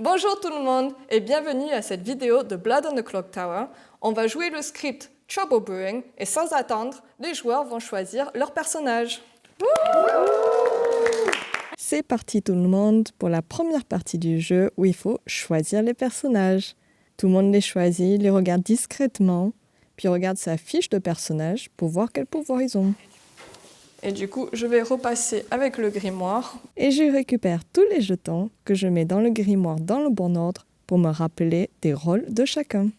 Bonjour tout le monde et bienvenue à cette vidéo de Blood on the Clock Tower. On va jouer le script Trouble Brewing et sans attendre, les joueurs vont choisir leur personnage. C'est parti tout le monde pour la première partie du jeu où il faut choisir les personnages. Tout le monde les choisit, les regarde discrètement, puis regarde sa fiche de personnage pour voir quel pouvoir ils ont. Et du coup, je vais repasser avec le grimoire. Et je récupère tous les jetons que je mets dans le grimoire dans le bon ordre pour me rappeler des rôles de chacun.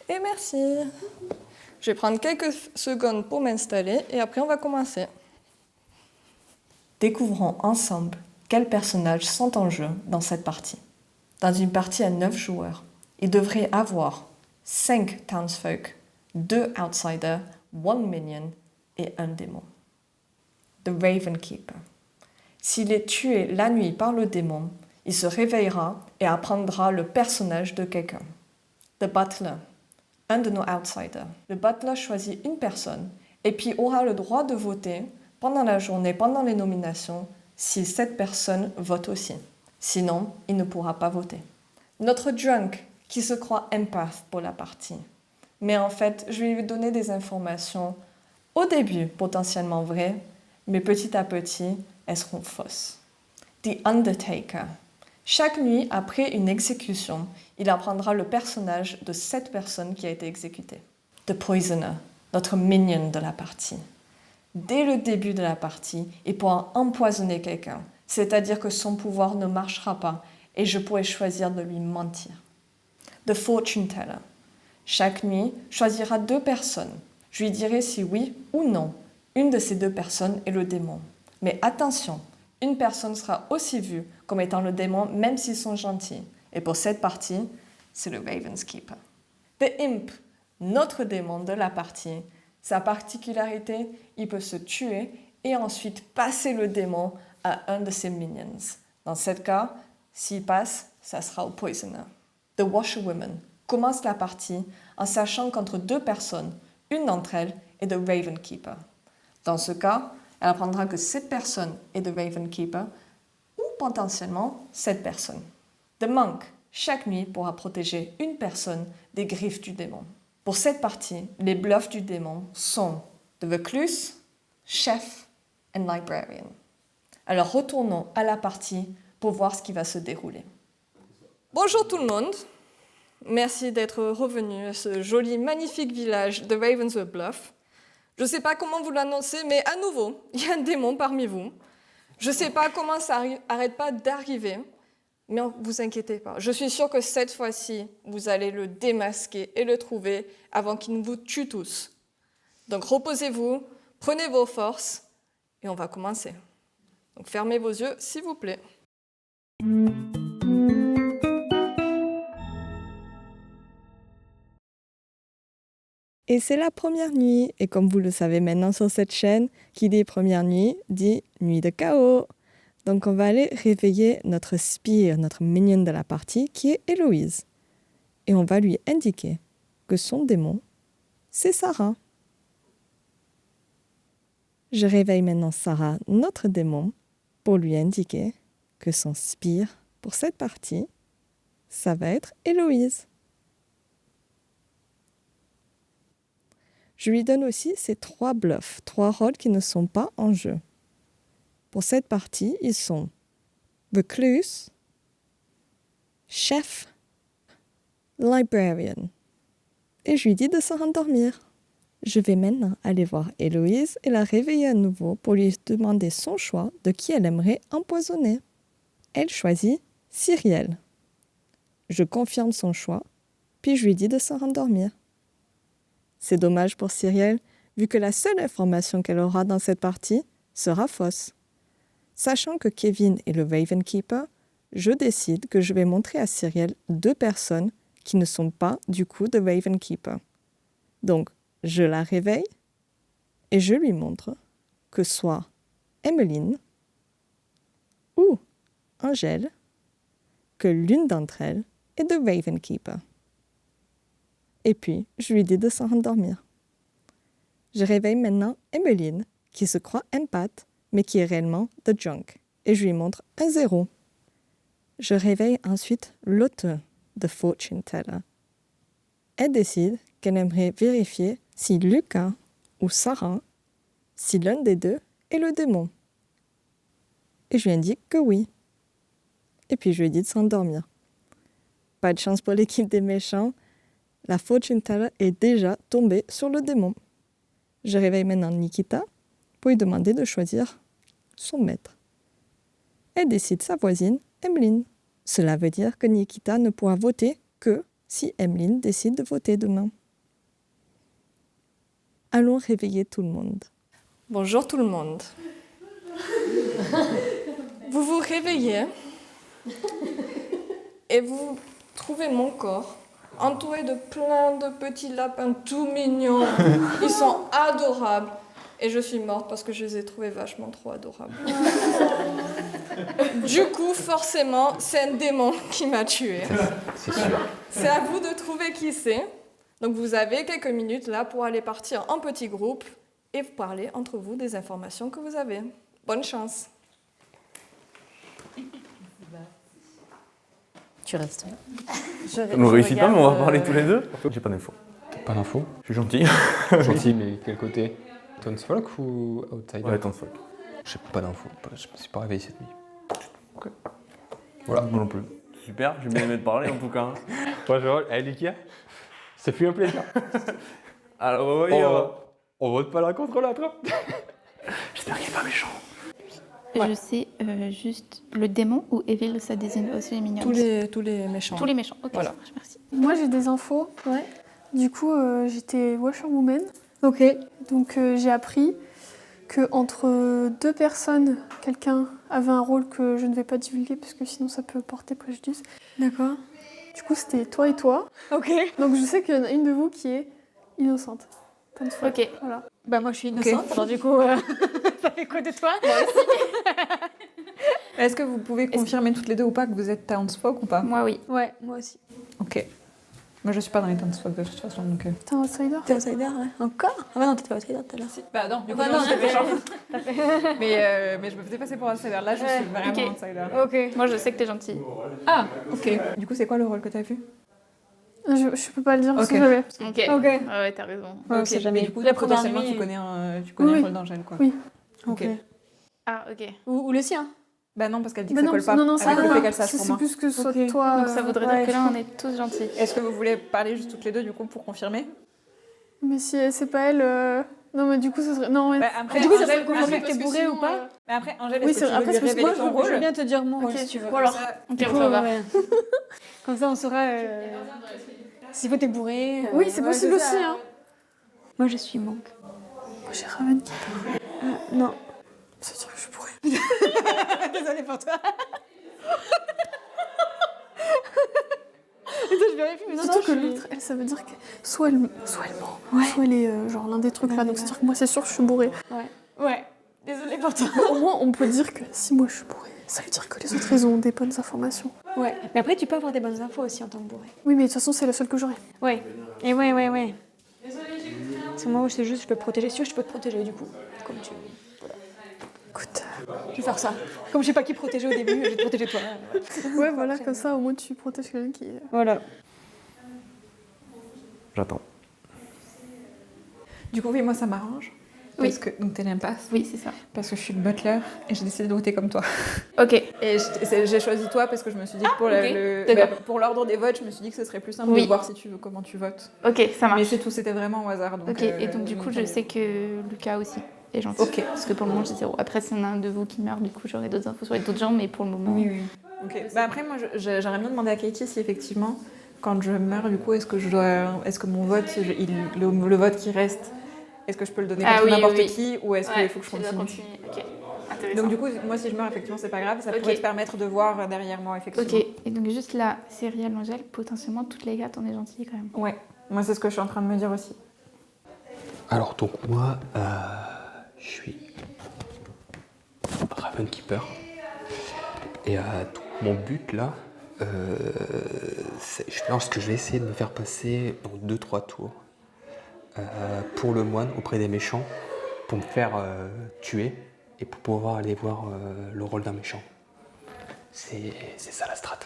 Et merci. Je vais prendre quelques secondes pour m'installer et après on va commencer. Découvrons ensemble quels personnages sont en jeu dans cette partie. Dans une partie à 9 joueurs, il devrait avoir 5 townsfolk, 2 outsiders, 1 minion et un démon. The Raven Keeper. S'il est tué la nuit par le démon, il se réveillera et apprendra le personnage de quelqu'un. The Butler. Un de nos outsiders. Le Butler choisit une personne et puis aura le droit de voter pendant la journée, pendant les nominations, si cette personne vote aussi. Sinon, il ne pourra pas voter. Notre Drunk, qui se croit empath pour la partie. Mais en fait, je vais lui donner des informations au début potentiellement vraies, mais petit à petit, elles seront fausses. The Undertaker. Chaque nuit, après une exécution, il apprendra le personnage de cette personne qui a été exécutée. The Poisoner, notre minion de la partie. Dès le début de la partie, il pourra empoisonner quelqu'un, c'est-à-dire que son pouvoir ne marchera pas et je pourrai choisir de lui mentir. The Fortune Teller. Chaque nuit, choisira 2 personnes. Je lui dirai si oui ou non, une de ces 2 personnes est le démon. Mais attention, une personne sera aussi vue comme étant le démon, même s'ils sont gentils. Et pour cette partie, c'est le Raven's Keeper. The Imp, notre démon de la partie. Sa particularité, il peut se tuer et ensuite passer le démon à un de ses minions. Dans ce cas, s'il passe, ça sera au Poisoner. The Washerwoman commence la partie en sachant qu'entre 2 personnes, une d'entre elles est The Raven Keeper. Dans ce cas, elle apprendra que cette personne est The Raven Keeper ou potentiellement cette personne. The Monk, chaque nuit, pourra protéger une personne des griffes du démon. Pour cette partie, les bluffs du démon sont The Recluse, Chef et Librarian. Alors retournons à la partie pour voir ce qui va se dérouler. Bonjour tout le monde. Merci d'être revenu à ce joli, magnifique village de Ravenswood Bluff. Je ne sais pas comment vous l'annoncer, mais à nouveau, il y a un démon parmi vous. Je ne sais pas comment ça n'arrête pas d'arriver, mais ne vous inquiétez pas. Je suis sûre que cette fois-ci, vous allez le démasquer et le trouver avant qu'il ne vous tue tous. Donc reposez-vous, prenez vos forces et on va commencer. Donc fermez vos yeux, s'il vous plaît. Et c'est la première nuit, et comme vous le savez maintenant sur cette chaîne, qui dit première nuit, dit nuit de chaos. Donc on va aller réveiller notre spire, notre minion de la partie, qui est Héloïse. Et on va lui indiquer que son démon, c'est Sarah. Je réveille maintenant Sarah, notre démon, pour lui indiquer que son spire, pour cette partie, ça va être Héloïse. Je lui donne aussi ces 3 bluffs, 3 rôles qui ne sont pas en jeu. Pour cette partie, ils sont Recluse, Chef, Librarian. Et je lui dis de se rendormir. Je vais maintenant aller voir Héloïse et la réveiller à nouveau pour lui demander son choix de qui elle aimerait empoisonner. Elle choisit Cyrielle. Je confirme son choix, puis je lui dis de se rendormir. C'est dommage pour Cyrielle, vu que la seule information qu'elle aura dans cette partie sera fausse. Sachant que Kevin est le Raven Keeper, je décide que je vais montrer à Cyrielle 2 personnes qui ne sont pas du coup de Raven Keeper. Donc, je la réveille et je lui montre que soit Emmeline ou Angèle, que l'une d'entre elles est de Raven Keeper. Et puis, je lui dis de s'en rendormir. Je réveille maintenant Emmeline, qui se croit empath, mais qui est réellement The Junk, et je lui montre un 0. Je réveille ensuite l'auteur de Fortune Teller. Elle décide qu'elle aimerait vérifier si Lucas ou Sarah, si l'un des deux est le démon. Et je lui indique que oui. Et puis je lui dis de s'endormir. Pas de chance pour l'équipe des méchants, la Fortune Teller est déjà tombée sur le démon. Je réveille maintenant Nikita pour lui demander de choisir son maître. Elle décide sa voisine, Emeline. Cela veut dire que Nikita ne pourra voter que si Emeline décide de voter demain. Allons réveiller tout le monde. Bonjour tout le monde. Vous vous réveillez et vous trouvez mon corps entouré de plein de petits lapins tout mignons. Ils sont adorables. Et je suis morte parce que je les ai trouvés vachement trop adorables. Du coup, forcément, c'est un démon qui m'a tuée. C'est sûr. C'est à vous de trouver qui c'est. Donc vous avez quelques minutes là pour aller partir en petits groupes et parler entre vous des informations que vous avez. Bonne chance. Tu restes là. On ne réussit pas, mais on va parler tous les deux. J'ai pas d'infos. Pas d'infos. Je suis gentil. Gentil, mais quel côté Townsfolk ou Outsider? Ouais, Townsfolk. J'ai pas d'infos. Je me suis pas réveillé cette nuit. Ok. Voilà. Moi non plus. Super, j'ai bien aimé te parler en tout cas. Bonjour, Likia. Ça fait un plaisir. Alors, oui, On vote pas l'un contre l'autre. j'espère qu'il est pas méchant. Je sais juste le démon ou Evil, ça désigne aussi les mignons. Tous les méchants. Tous les méchants. Ok, Voilà. ça marche, merci. Moi, j'ai des infos. Ouais. Du coup, j'étais Washer Woman. Ok. Donc, j'ai appris qu'entre deux personnes, quelqu'un avait un rôle que je ne vais pas divulguer parce que sinon ça peut porter préjudice. D'accord. Du coup, c'était toi et toi. Ok. Donc, je sais qu'il y en a une de vous qui est innocente. Ok. Voilà. Bah moi je suis innocente, alors du coup, ça fait quoi de toi? Est-ce que vous pouvez confirmer toutes les deux ou pas que vous êtes Townsfolk ou pas? Moi, oui. Ouais, moi aussi. Ok. Moi je suis pas dans les Townsfolk de toute façon donc. T'es un outsider. T'es outsider, ouais. Encore? Ah ouais, non, t'étais pas outsider tout à l'heure. Bah non, du coup Bah non, non, j'étais méchant. t'as fait. Mais je me faisais passer pour outsider. Là je suis vraiment Ok. outsider. Ok. Moi, je sais que t'es gentil. Ah, ok. Du coup c'est quoi le rôle que t'as vu? Je peux pas le dire parce Ok. que jamais. Ok. Ok. Ouais, t'as raison. Ouais, on Ok. sait jamais. Mais du coup La première potentiellement nuit, tu connais un Oui. rôle d'Angèle quoi. Oui. Ok. Ah, ok. Ou le sien. Bah non parce qu'elle dit que Bah ça non, colle pas. non, Avec le fait qu'elle sache c'est pour moi. plus que ce soit Ok. toi. Donc, ça voudrait dire que là, on est tous gentils. Est-ce que vous voulez parler juste toutes les deux du coup pour confirmer? Mais si c'est pas elle. Non, mais du coup, ça serait. Non, ouais. Bah, après, Du coup, ça Angèle, serait confirmer Angèle, que t'es bourré ou pas? Mais après Angèle, Oui, est-ce que c'est- tu veux après, lui parce que révéler moi, ton Je veux rôle? bien te dire mon rôle Ok. si tu veux. Ou alors Ok, Du coup, ça va. ouais. Comme ça, on saura s'il faut t'es bourré. Oui, c'est ouais, possible ça. aussi. Hein. Moi, je suis manque. Moi, j'ai Raven qui parle. Non. Ça veut dire que je pourrais. Désolée pour toi. Attends, je vérifie, mais non, Surtout non, que je suis- l'autre, elle, ça veut dire que soit elle ment, soit elle est genre l'un des trucs là. Donc, c'est-à-dire que moi, c'est sûr que je suis bourrée. Ouais. Désolée pour toi. Au moins, on peut dire que si moi je suis bourrée, ça veut dire que les autres, ils ont des bonnes informations. Ouais. Mais après, tu peux avoir des bonnes infos aussi en tant que bourré. Oui, mais de toute façon, c'est la seule que j'aurai. Ouais. Et ouais. C'est moi, c'est juste, je peux te protéger. Si tu veux, je peux te protéger du coup. Comme tu veux. Écoute. Je vais faire ça. Comme je sais pas qui protéger au début, je vais te protéger toi. Ouais, voilà, comme ça, au moins, tu protèges quelqu'un qui. Voilà. J'attends. Du coup oui moi ça m'arrange. Oui. Parce que donc t'es l'impasse. Oui, c'est ça. Parce que je suis le butler et j'ai décidé de voter comme toi. Ok. Et j'ai choisi toi parce que je me suis dit que pour, ok. D'accord. pour l'ordre des votes, je me suis dit que ce serait plus simple Oui. de voir si tu veux comment tu votes. Ok, ça marche. Mais c'est tout, c'était vraiment au hasard. Donc, Ok, et donc du coup, je sais que Lucas aussi est gentil. Ok. Parce que pour le moment, j'ai 0. Après, s'il y en a un de vous qui meurt, du coup, j'aurai d'autres infos sur les d'autres gens, mais pour le moment. Oui. Ok. Bah après, moi, j'aimerais bien demander à Katie si effectivement, quand je meurs, du coup, est-ce que mon vote, le vote qui reste, est-ce que je peux le donner Ah contre oui, n'importe oui. qui ou est-ce qu'il faut que je tu dois continue? Ok, intéressant. Donc du coup, moi, si je meurs, effectivement, c'est pas grave. Ça Ok. pourrait te permettre de voir derrière moi, effectivement. Ok, et donc juste là, Cyril, Angèle, potentiellement, toutes les quatre, on est gentils quand même. Ouais. Moi, c'est ce que je suis en train de me dire aussi. Alors donc moi, je suis Ravenkeeper. Et donc, mon but là, je pense que je vais essayer de me faire passer dans 2-3 tours pour le moine auprès des méchants, pour me faire tuer et pour pouvoir aller voir le rôle d'un méchant. C'est ça la strat.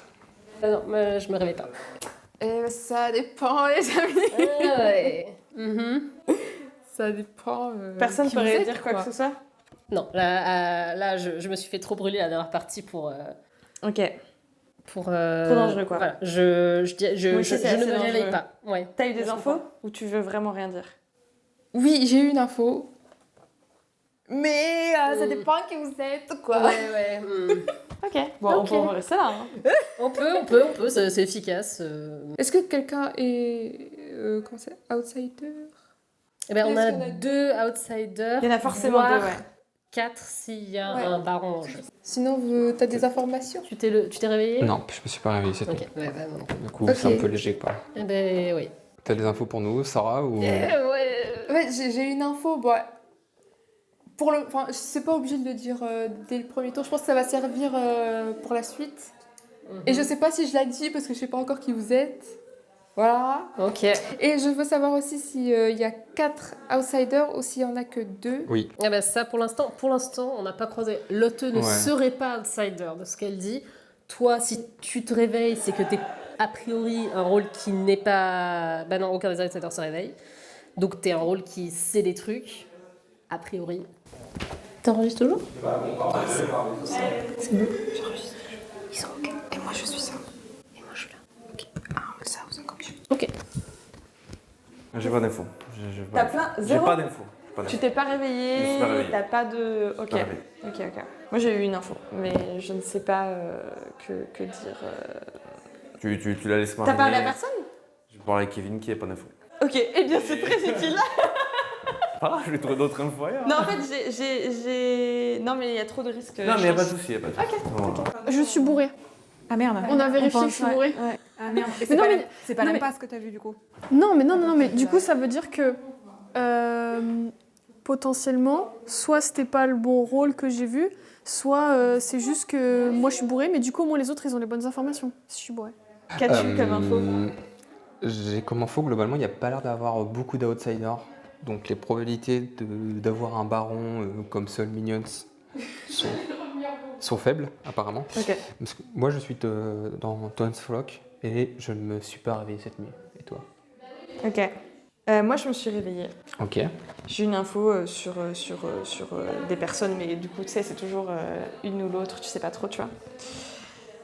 Non, mais je me réveille pas. Ça dépend, les amis. Ouais. Mhm. Ça dépend. Personne qui peut vous rien êtes, dire quoi que ce soit. Non, là je me suis fait trop brûler la dernière partie pour... Ok. Trop dangereux, quoi. Voilà, je Oui, c'est ne assez me réveille dangereux. pas. Ouais. T'as eu des Je infos comprends. ou tu veux vraiment rien dire? Oui, j'ai eu une info. Mais ça dépend qui vous êtes, quoi. Ouais. Ok. Bon, Ok. on peut rester là. Hein. On peut, c'est efficace. Est-ce que quelqu'un est. Comment c'est? Outsider? Eh ben, on Est-ce a qu'il y en a 2 outsiders. Il y en a forcément voire 2, ouais. 4 s'il y a Ouais. un baron en jeu. Sinon, t'as des informations? Tu t'es réveillé? Non, je me suis pas réveillé cette Ok, nuit. ouais, bah, non. Du coup, Ok. c'est un peu léger quoi. Eh ben oui. T'as des infos pour nous, Sarah ou... Ouais, j'ai une info. Bon, enfin, c'est pas obligé de le dire dès le premier tour. Je pense que ça va servir pour la suite. Et je sais pas si je la dis parce que je sais pas encore qui vous êtes. Voilà. Ok. Et je veux savoir aussi s'il y a 4 outsiders ou s'il y en a que 2. Oui. Eh ben ça, pour l'instant, on n'a pas croisé. Lotte ne Ouais. serait pas outsider de ce qu'elle dit. Toi, si tu te réveilles, c'est que t'es a priori un rôle qui n'est pas... Bah non, aucun des outsiders se réveille. Donc t'es un rôle qui sait des trucs, a priori. T'enregistres toujours? C'est bon. J'enregistre. Ils sont ok. Et moi je suis ça. Et moi je suis là. Ok. Ah, ça, vous êtes comme tu veux. Ok. J'ai pas d'infos. T'as plein... J'ai Zéro? pas d'infos. Tu t'es pas réveillé? Je me suis pas réveillé. T'as pas de... Ok. Pas réveillé. Ok. Moi j'ai eu une info, mais je ne sais pas que dire. Tu la laisses T'as m'arriver. parlé à personne? Je parle avec Kevin qui a pas d'infos. Ok, eh bien c'est très utile. Ah, je vais trouver d'autres infos ailleurs. Non, en fait, j'ai... Non, mais il y a trop de risques. Non, mais y a pas de souci, y a pas de souci. Vraiment. Je suis bourrée. Ah merde. On a vérifié que je suis bourrée. Ouais. Ah merde. Mais non, mais- C'est pas non, même mais- pas ce que t'as vu du coup. Non, mais du coup, ça veut dire que potentiellement, soit c'était pas le bon rôle que j'ai vu, soit c'est juste que moi je suis bourrée, mais du coup, au moins les autres ils ont les bonnes informations si je suis bourrée. Qu'as-tu comme info? J'ai comme info, globalement, il n'y a pas l'air d'avoir beaucoup d'outsiders. Donc les probabilités d'avoir un baron comme seul Minions sont faibles, apparemment. Ok. Parce que moi, je suis dans Town's Flock et je ne me suis pas réveillé cette nuit. Et toi? Ok. Moi, je me suis réveillée. Ok. J'ai une info sur des personnes, mais du coup, tu sais, c'est toujours une ou l'autre, tu sais pas trop, tu vois.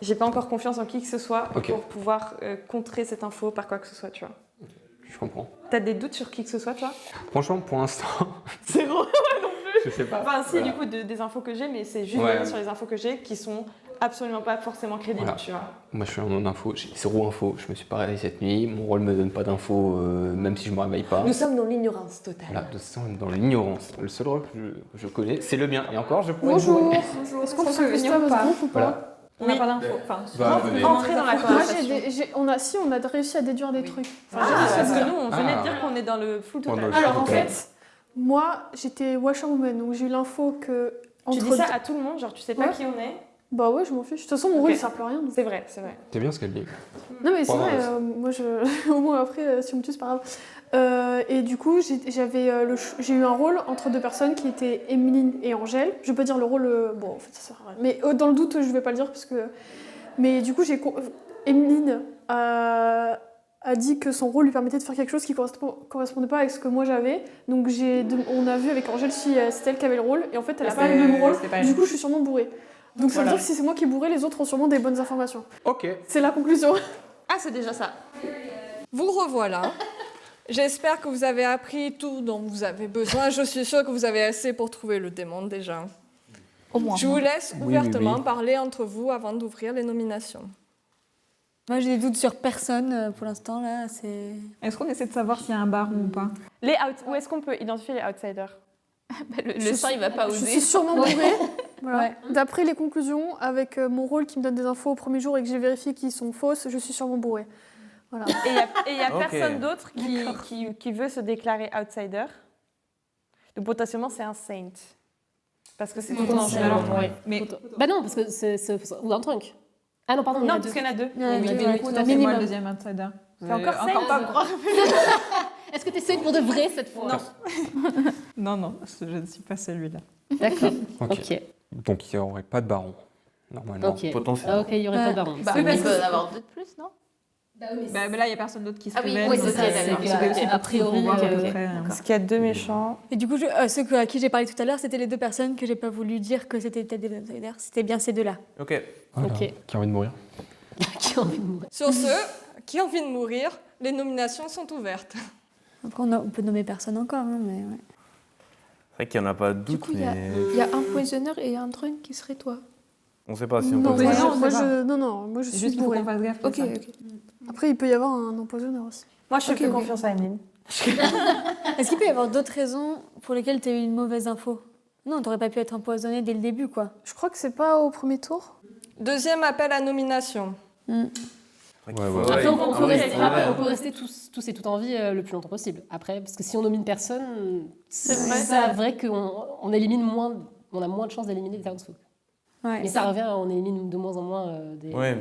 J'ai pas encore confiance en qui que ce soit Ok. pour pouvoir contrer cette info par quoi que ce soit, tu vois. Je comprends. T'as des doutes sur qui que ce soit, toi? Franchement, pour l'instant, Zéro. je sais pas. Enfin, si, Voilà. du coup, des infos que j'ai, mais c'est juste Ouais. basé sur les infos que j'ai qui sont absolument pas forcément crédibles, Voilà. tu vois. Moi, je suis en non-info. J'ai 0 info. Je me suis pas réveillé cette nuit. Mon rôle me donne pas d'infos, même si je me réveille pas. Nous sommes dans l'ignorance totale. Voilà, de toute façon, dans l'ignorance. Le seul rôle que je connais, c'est le mien. Et encore, je pourrais le Bonjour. jouer. Est-ce qu'on peut venir ou pas? Voilà. On n'a pas d'infos. Enfin, Bah, venez. entrez dans la Moi, conversation. on a réussi à déduire des trucs. Enfin, Parce que nous, on venait Ah. de dire qu'on est dans le flou total. Dans le flou. alors en total. fait, moi j'étais washerwoman, donc j'ai eu l'info que Tu entre dis ça à tout le monde, genre tu sais pas Ouais. qui on est. Bah ouais, je m'en fiche. De toute façon, mon rôle Ok. il sert plus à rien. donc. C'est vrai, c'est vrai. C'est bien ce qu'elle dit. Non mais c'est Pas vrai, grave. moi je... au moins après si on me tue c'est pas grave. Et du coup j'ai eu un rôle entre deux personnes qui étaient Emeline et Angèle. Je peux dire le rôle, bon en fait ça sert à rien. Mais dans le doute je vais pas le dire parce que... Mais du coup Emeline a dit que son rôle lui permettait de faire quelque chose qui correspondait pas avec ce que moi j'avais. Donc on a vu avec Angèle si c'était elle qui avait le rôle et en fait elle a pas le même rôle. c'était pas Du elle. coup je suis sûrement bourrée. Donc ça veut dire que si c'est moi qui est bourrée, les autres ont sûrement des bonnes informations. Ok. C'est la conclusion. Ah, c'est déjà ça. Vous revoilà. J'espère que vous avez appris tout dont vous avez besoin. Je suis sûre que vous avez assez pour trouver le démon déjà. Au moins. Je vous laisse Oui, ouvertement oui. parler entre vous avant d'ouvrir les nominations. Moi, j'ai des doutes sur personne pour l'instant, là. C'est... Est-ce qu'on essaie de savoir s'il y a un baron ou pas? Où est-ce qu'on peut identifier les outsiders? Le sang, il va pas Je oser. suis sûrement bourrée. Voilà. Ouais. D'après les conclusions, avec mon rôle qui me donne des infos au premier jour et que j'ai vérifié qu'ils sont fausses, je suis sûrement bourrée. Voilà. Et il y a Ok. personne d'autre qui veut se déclarer outsider. Donc potentiellement, c'est un saint. Parce que c'est trop dangereux. Ouais. Mais Bah non, parce que c'est ou un trunk. Ah non, pardon, il y en a non, deux. parce qu'il y en a deux. Il y en a Oui, deux, mais ouais, du coup, tout à c'est fait. moi le Minimum. deuxième outsider. C'est encore encore pas croire. Est-ce que tu essayes pour de vrai cette fois? Non, je ne suis pas celui-là. D'accord. Ok. Ok. Donc il n'y aurait pas de baron. Normalement. Ok. potentiellement. Ah, ok, il y aurait pas de baron. Bah, Oui, parce il que- peut y en avoir deux de plus, non? Bah, mais là, il n'y a personne d'autre qui se Ah oui, révèle. oui, donc c'est ça, c'est d'accord. que- Ok, c'est ok. pour A priori, voir à peu ok. près, Parce qu'il y a deux méchants. Et du coup, ceux à qui j'ai parlé tout à l'heure, c'était les deux personnes que j'ai pas voulu dire que c'était peut-être des outsiders. C'était bien ces deux-là. Ok. Voilà. Ok. Qui a envie de mourir? Qui a envie de mourir. Sur ce, qui a envie de mourir, les nominations sont ouvertes. Après, on peut nommer personne encore, hein, mais ouais. C'est vrai qu'il n'y en a pas de Du doute, coup, mais il y a un poisonneur et un drunk qui serait toi. on ne sait pas si on Non, peut. Oui, moi, non, moi, c'est pas. moi je C'est suis juste qu'il faut bourrée. qu'on fasse gaffe. Ok, c'est ça. ok. Après, il peut y avoir un empoisonneur aussi. Moi, je fais Ok, plus ok. confiance à Emeline. Est-ce qu'il peut y avoir d'autres raisons pour lesquelles tu as eu une mauvaise info? Non, t'aurais pas pu être empoisonné dès le début, quoi. Je crois que c'est pas au premier tour. Deuxième appel à nomination. Après, on peut Ouais. rester, après, on peut rester tous et toutes en vie le plus longtemps possible. Après, parce que si on nomine personne, c'est vrai qu'on élimine moins, on a moins de chances d'éliminer des townsfolk. Ouais. Mais ça revient, on élimine de moins en moins des. Ouais,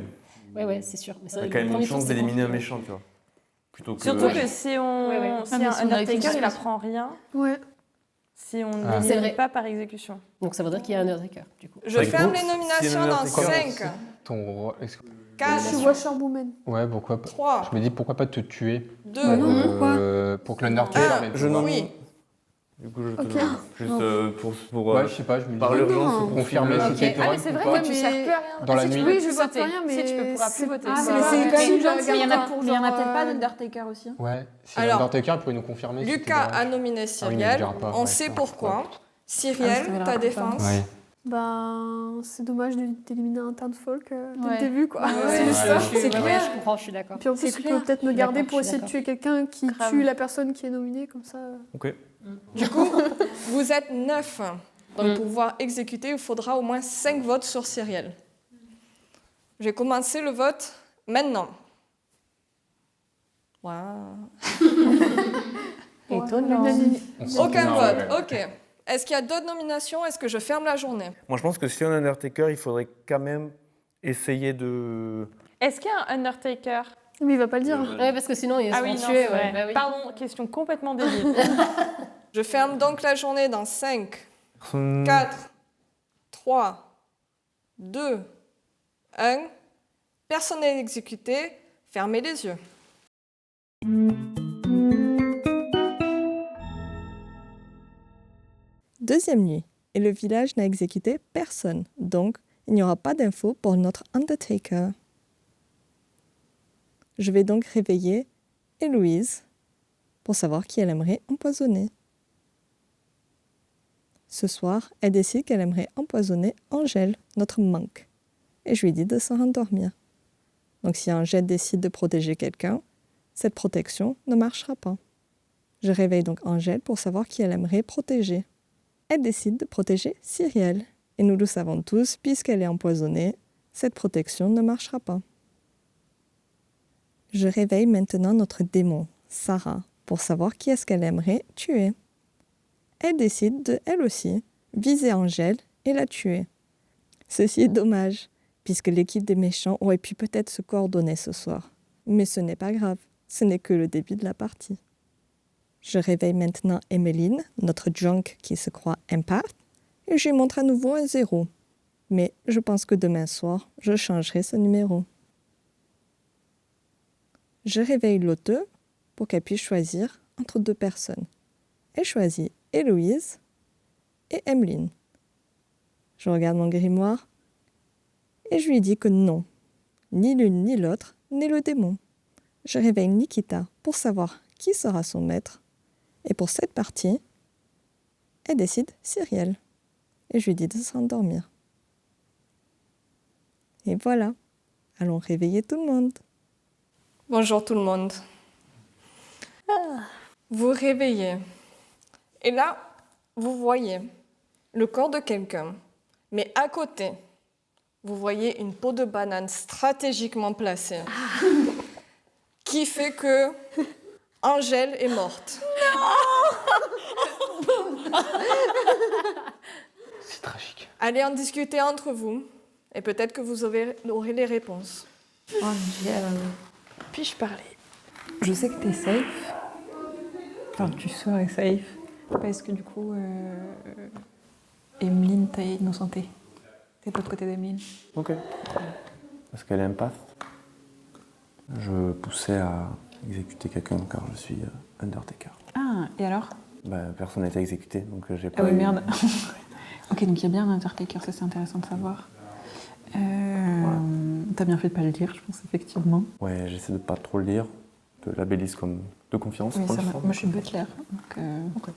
Ouais, c'est sûr. Mais il y a quand même une chance d'éliminer un méchant, tu vois. Plutôt que. Surtout que si on, Ouais, ouais. si Ah, mais un si on a Undertaker, fait- il apprend rien Ouais. si on Ah. C'est n'élimine vrai. pas par exécution. Donc ça veut dire qu'il y a un Undertaker, du coup. Je Avec ferme vous, les si nominations un dans Undertaker- 5, Ton roi. 4, Je suis Washerwoman. Ouais, pourquoi pas? 3, Je me dis pourquoi pas te tuer 2, non, pourquoi pour que l'Undertaker Ah, vienne te je voir. oui. Du coup, je te Ok. demande. Juste pour Ouais, je sais pas, je me dis. par l'urgence, Non. pour Confirmer si Ok. t'es Ah, mais drunk c'est ou vrai pas. que tu mais- sers plus à rien. Dans la si tu nuit. peux, Oui, tu je peux sers voter. plus à rien, mais Si, tu pourras plus c'est- voter. Ah, C'est mais pas- c'est quand même si, bien mais il y en a pour- Mais il y en a peut-être pas euh, d'Undertaker aussi. Ouais, si Alors, l'Undertaker il pourrait nous confirmer. si t'es Lucas drunk. a nominé Ah oui, mais il Cyrielle. dira pas, On ouais, sait ça, pourquoi. ouais. Cyrielle, Ah, ça ta verra défense. Ouais. Ben, c'est dommage d'éliminer un townsfolk dès Ouais. le début, quoi. Ouais, C'est juste ouais, ça. ouais. C'est Ouais, clair. je comprends, je suis d'accord. Puis en plus, C'est tu clair. peux peut-être me Je suis garder d'accord, pour je suis essayer de tuer quelqu'un qui Grave. tue la personne qui est nominée, comme ça. Ok. Du coup, vous êtes 9. Donc, pour pouvoir exécuter, il faudra au moins 5 votes sur Cyrielle. Je vais commencer le vote maintenant. Waouh. Étonnant. On sent Aucun qu'il y a un vote, rebelle. ok. Est-ce qu'il y a d'autres nominations? Est-ce que je ferme la journée? Moi, je pense que si on a un Undertaker, il faudrait quand même essayer de. Est-ce qu'il y a un Undertaker? Mais il va pas le dire. Ouais, parce que sinon, ils Ah se oui, font non, tuer. c'est Ouais. vrai. Bah oui. Pardon, question complètement débile. Je ferme donc la journée dans 5, 4, 3, 2, 1. Personne n'est exécuté. Fermez les yeux. Deuxième nuit, et le village n'a exécuté personne, donc il n'y aura pas d'infos pour notre Undertaker. Je vais donc réveiller Héloïse pour savoir qui elle aimerait empoisonner. Ce soir, elle décide qu'elle aimerait empoisonner Angèle, notre monk, et je lui dis de se rendormir. Donc si Angèle décide de protéger quelqu'un, cette protection ne marchera pas. Je réveille donc Angèle pour savoir qui elle aimerait protéger. Elle décide de protéger Cyrielle. Et nous le savons tous, puisqu'elle est empoisonnée, cette protection ne marchera pas. Je réveille maintenant notre démon, Sarah, pour savoir qui est-ce qu'elle aimerait tuer. Elle décide de, elle aussi, viser Angèle et la tuer. Ceci est dommage, puisque l'équipe des méchants aurait pu peut-être se coordonner ce soir. Mais ce n'est pas grave, ce n'est que le début de la partie. Je réveille maintenant Emeline, notre junk qui se croit empath, et je lui montre à nouveau un 0. Mais je pense que demain soir, je changerai ce numéro. Je réveille l'auteur pour qu'elle puisse choisir entre 2 personnes. Elle choisit Héloïse et Emeline. Je regarde mon grimoire et je lui dis que non, ni l'une ni l'autre n'est le démon. Je réveille Nikita pour savoir qui sera son maître. Et pour cette partie, elle décide Cyrielle. Et je lui dis de s'endormir. Et voilà, allons réveiller tout le monde. Bonjour tout le monde. Vous réveillez. Et là, vous voyez le corps de quelqu'un. Mais à côté, vous voyez une peau de banane stratégiquement placée. Qui fait que Angèle est morte. C'est tragique. Allez en discuter entre vous. Et peut-être que vous aurez les réponses. Angèle, puis-je parler? Je sais que t'es safe. Enfin, tu serais safe. Parce que du coup, Emeline t'a innocenté. T'es pas de côté d'Emeline. Ok. Parce qu'elle est empath. Je poussais à exécuter quelqu'un car je suis Undertaker. Ah, et alors? Personne n'a été exécuté, donc j'ai pas. Ah oui, eu- merde. Ok, donc il y a bien un Undertaker, ça c'est intéressant de savoir. T'as bien fait de pas le dire, je pense, effectivement. Ouais, j'essaie de pas trop le dire, de labelliser comme de confiance. Oui, pour ça le va. fun, Moi je suis butler. Donc,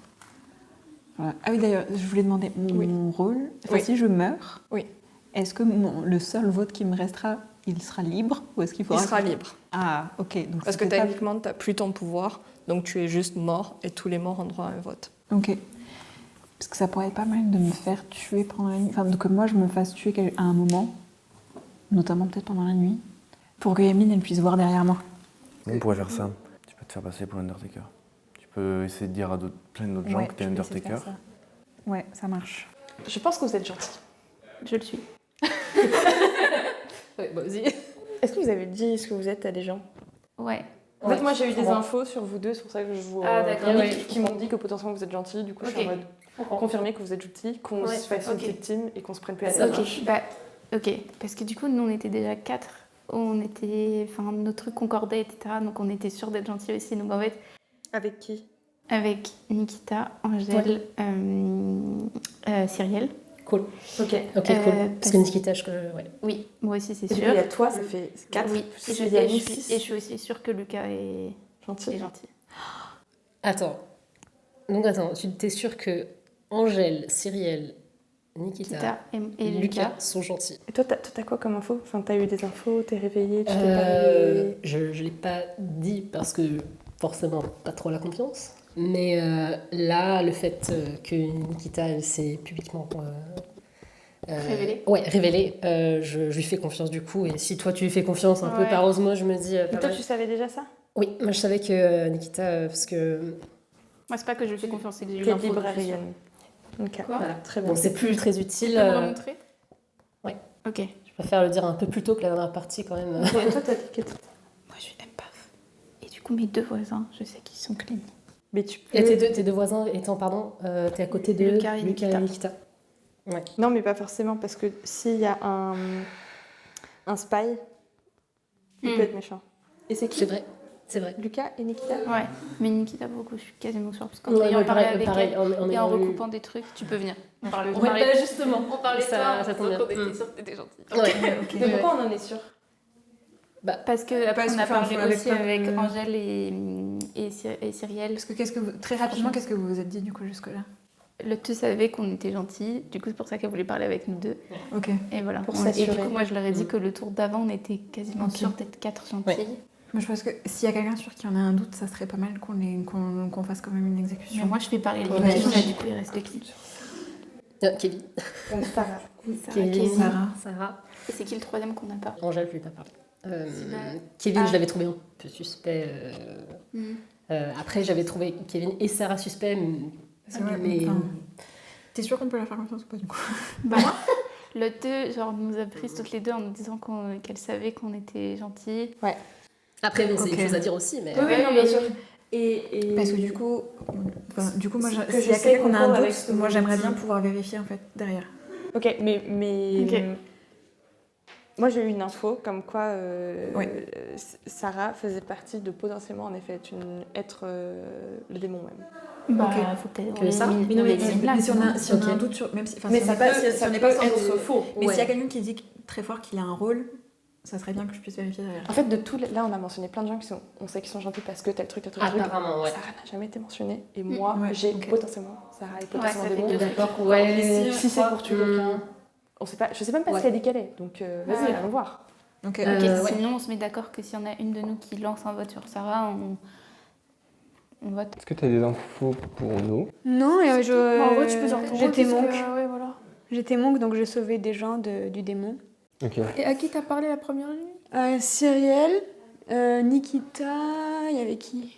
voilà. Ah oui, d'ailleurs, je voulais demander mon rôle. Enfin, Oui. si je meurs, Oui. est-ce que le seul vote qui me restera, il sera libre ou est-ce qu'il Il faudra... sera libre. Ah, ok. Donc Parce que c'était pas- techniquement, tu n'as plus ton pouvoir, donc tu es juste mort et tous les morts ont droit à un vote. Ok. Parce que ça pourrait être pas mal de me faire tuer pendant la nuit. Enfin, que moi je me fasse tuer à un moment, notamment peut-être pendant la nuit, pour que Yamine elle puisse voir derrière moi. On pourrait faire ça. Tu peux te faire passer pour Undertaker. Tu peux essayer de dire à plein d'autres gens que t'es je vais essayer de Undertaker. faire ça. Ouais, ça marche. Je pense que vous êtes gentil. Je le suis. Ouais, moi aussi. Est-ce que vous avez dit ce que vous êtes à des gens? Ouais. En fait, moi j'ai eu des Bon. infos sur vous deux, c'est pour ça que je vous. Ah, d'accord, qui- ouais. qui m'ont dit que potentiellement vous êtes gentil, du coup je suis en Ok. mode confirmer que vous êtes gentil, qu'on Ouais, se fasse une ok. petite team et qu'on se prenne plus la tête. Ok, bah, ok. Parce que du coup, nous, on était déjà 4. On était... Enfin, nos trucs concordaient, etc. Donc, on était sûrs d'être gentils aussi. Donc, en fait, Avec qui? avec Nikita, Angèle, Cyrielle. Cool. Ok. Ok, cool. Parce que Nikita, ouais. Oui, moi aussi, c'est Et puis sûr. il y a toi, ça fait 4. Oui, et je suis aussi sûre que Lucas est Gentil. est gentil. Attends. Donc, attends, tu t'es sûr que Angèle, Cyrielle, Nikita Nikita et Lucas Lucas. sont gentils. Et toi, t'as quoi comme info? Enfin, t'as eu des infos, t'es réveillée, tu t'es pas réveillée? Je ne l'ai pas dit parce que forcément pas trop la confiance. Mais là, le fait que Nikita elle s'est publiquement Révélée. Ouais, révélée, je lui fais confiance du coup. Et si toi tu lui fais confiance un peu Ouais. par osmose, je me dis. Mais toi, tu savais déjà ça? Oui, moi je savais que Nikita, parce que. Moi, c'est pas que je lui fais confiance, c'est que j'ai eu T'es l'info. donc je suis sûre. librarienne. Ok, Quoi voilà, très bien. Bon, c'est plus très utile. Tu peux me le montrer? Ouais. Ok. Je préfère le dire un peu plus tôt que la dernière partie quand même. Et toi, t'as dit que Moi, je suis empath. Et du coup, mes 2 voisins, je sais qu'ils sont clean. Mais tu peux... Et tes deux voisins étant, pardon, t'es à côté de Lucas et Nikita. Ouais. Non, mais pas forcément, parce que s'il y a un spy, il peut être méchant. Et c'est qui? C'est vrai. Lucas et Nikita? Ouais, mais Nikita, beaucoup, je suis quasiment sûre. Parce qu'en Ouais, ayant mais parlé pareil, avec pareil, elle on et est- en recoupant des trucs, tu peux venir. On parlait, justement. on parlait de Ça- toi, ça tombe bien. donc on était sûre que t'étais gentille. Ouais. Mais pourquoi on en est sûr? Parce que après, Parce on a que, parlé enfin, aussi avec avec plein de- Angèle et Cyrielle. Parce que très rapidement, qu'est-ce que vous vous êtes dit du coup jusque-là? Le tu savais qu'on était gentils, du coup c'est pour ça qu'elle voulait parler avec nous deux. Ok. Et voilà. Pour Et du s'assurer. coup moi je leur ai dit que le tour d'avant on était quasiment Ok. sûrs d'être 4 gentils. Moi je pense que s'il y a quelqu'un sur qui on a un doute, ça serait pas mal qu'on fasse quand même une exécution. Mais moi je fais parler les Ouais. gens, là du coup il reste qui? Kevin. Donc Sarah. Kevin, Sarah. Sarah. Et c'est qui le troisième qu'on n'a pas? Angèle, je lui ai pas parlé. Sylvain. Kevin, Ah. je l'avais trouvé un peu suspect. Après, j'avais trouvé Kevin et Sarah suspect, C'est vrai, mais enfin, t'es sûre qu'on peut la faire confiance ou pas du coup? Bah, le 2, genre, nous a pris toutes les deux en nous disant qu'elle savait qu'on était gentils. après, bon, c'est Ok. une chose à dire aussi, mais. Oui, oui, non, bien sûr. Parce que du coup, moi, Que s'il y je a sais quelqu'un qu'on a qu'on un avec doute, ce que moi vous j'aimerais dites. bien pouvoir vérifier en fait derrière. Ok, mais Ok. moi j'ai eu une info comme quoi Ouais. Sarah faisait partie de potentiellement en effet être le démon même. Bah, Ok. faut peut-être. Que ça. Mais non, mais si on a sinon. un doute sur. Même si, enfin, Mais si ça on n'est pas, peut- si ça on n'est peut pas être faux. Mais Ouais. s'il y a quelqu'un qui dit très fort qu'il a un rôle, ça serait bien que je puisse vérifier derrière. En fait, de tout, là on a mentionné plein de gens on sait qu'ils sont gentils parce que tel truc, tel truc, tel truc. Apparemment, ouais. Sarah n'a jamais été mentionnée et moi Ouais, j'ai ok. potentiellement Sarah est potentiellement ça fait démon. deux. D'accord, Mais si c'est pour tuer Hmm. quelqu'un, on sait pas. Je sais même pas Ouais. ce qu'elle dit qu'elle est. Donc vas-y, Ouais. allons voir. Ok. Ok, ouais. sinon on se met d'accord que s'il y en a une de nous qui lance un vote sur Sarah, on vote. Est-ce que tu as des infos pour nous? Non, Bah, en vrai, tu peux dire ton rôle, j'étais parce que, monk. ouais, voilà. J'étais monk, donc je sauvais des gens du démon. Ok. Et à qui t'as parlé la première nuit? Cyrielle, Nikita, il y avait qui?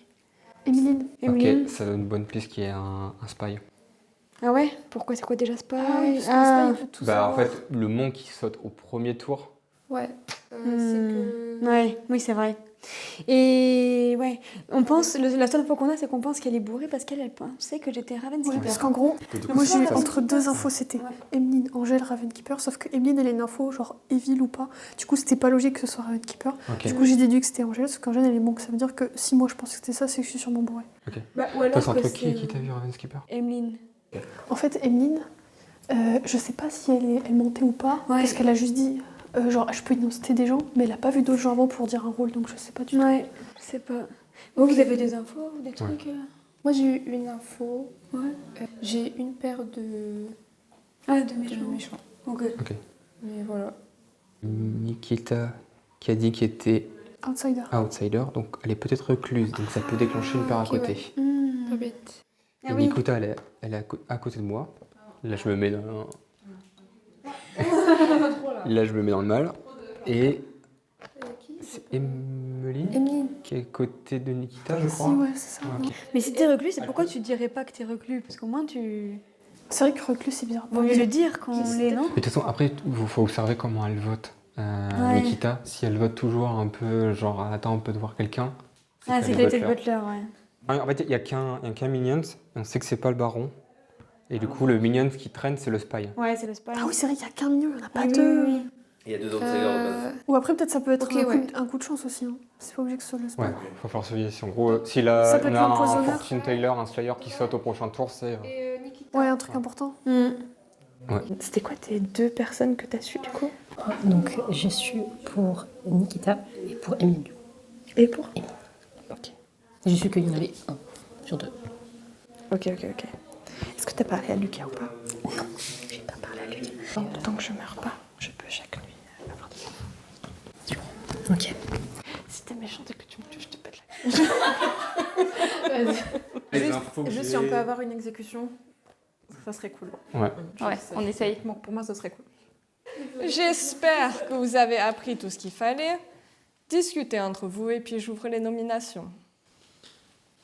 Émiline. Emeline. Ok, ça donne une bonne piste qu'il y ait un spy. Ah ouais? Pourquoi c'est quoi déjà Spy? Ah oui, parce que Ah. ça, il peut tout Bah en savoir. fait, le monk qui saute au premier tour, Ouais. Hmm. Ouais, oui, c'est vrai. Et ouais, on pense, la seule fois qu'on a, c'est qu'on pense qu'elle est bourrée parce qu'elle pensait que j'étais Ravenkeeper. Ouais, parce qu'en gros, moi j'ai eu entre deux infos, c'était Emeline, Angèle, Ravenkeeper, sauf que Emeline elle a une info genre Evil ou pas. Du coup c'était pas logique que ce soit Ravenkeeper. Du coup j'ai déduit que c'était Angèle, sauf qu'Angèle elle est monk. Ça veut dire que si moi je pense que c'était ça, c'est que je suis sûrement bourrée. Ok. Ou alors Toi, c'est que entre c'est qui t'a vu Ravenkeeper? Emeline. En fait Emeline, je sais pas si elle mentait ou pas, parce qu'elle a juste dit genre je peux identifier des gens, mais elle a pas vu d'autres gens avant pour dire un rôle, donc je sais pas du tout. Ouais, je sais pas. Vous avez des infos ou des trucs Moi j'ai eu une info. Ouais. J'ai une paire de. Ah, de méchants. Ok. Mais voilà. Nikita qui a dit qu'il était outsider, donc elle est peut-être recluse, donc ça peut déclencher une paire à côté. Pas bête. Et Nikita, elle est à côté de moi. Là, je me mets dans... Là, je me mets dans le mal. Et c'est Emeline qui est à côté de Nikita, je crois. Ouais, c'est ça. Ok. Mais si t'es reclus, c'est pourquoi tu dirais pas que t'es reclus? Parce qu'au moins tu... C'est vrai que reclus c'est bizarre. Vaut mieux le dire quand on l'est, non? Mais de toute façon, après, il faut observer comment elle vote. Nikita, si elle vote toujours un peu, genre, attends, on peut voir quelqu'un. Ah, c'est qu'elle était le butler, ouais. En fait, il n'y a qu'un minion, on sait que c'est pas le baron. Et du coup, le minion qui traîne, c'est le spy. Ouais, c'est le spy. Ah oui, c'est vrai qu'il y a qu'un minion, il n'y en a pas deux. Il y a deux outsiders de base. Ou après, peut-être ça peut être un coup de chance aussi. Hein. C'est pas obligé que ce soit le spy. Ouais, il va falloir surveiller. Si en gros, s'il Ça peut on être a un l'empoisonneur. Fortune Taylor, un Slayer qui saute au prochain tour, c'est. Ouais, un truc important. Ouais. C'était quoi tes deux personnes que t'as su du coup? Donc j'ai su pour Nikita et pour Emile. Et pour Emile. Ok. J'ai su qu'il y en avait un sur deux. Ok. Est-ce que t'as parlé à Lucas ou pas? Non, j'ai pas parlé à Lucas. Tant que je meurs pas, je peux chaque nuit avoir des enfants. Ok. Si t'es méchante et que tu me tues, je te pète la gueule. Vas-y. Juste si on peut avoir une exécution, ça serait cool. Ouais. Ouais, on essaye. Bon, pour moi, ça serait cool. J'espère que vous avez appris tout ce qu'il fallait. Discutez entre vous et puis j'ouvre les nominations.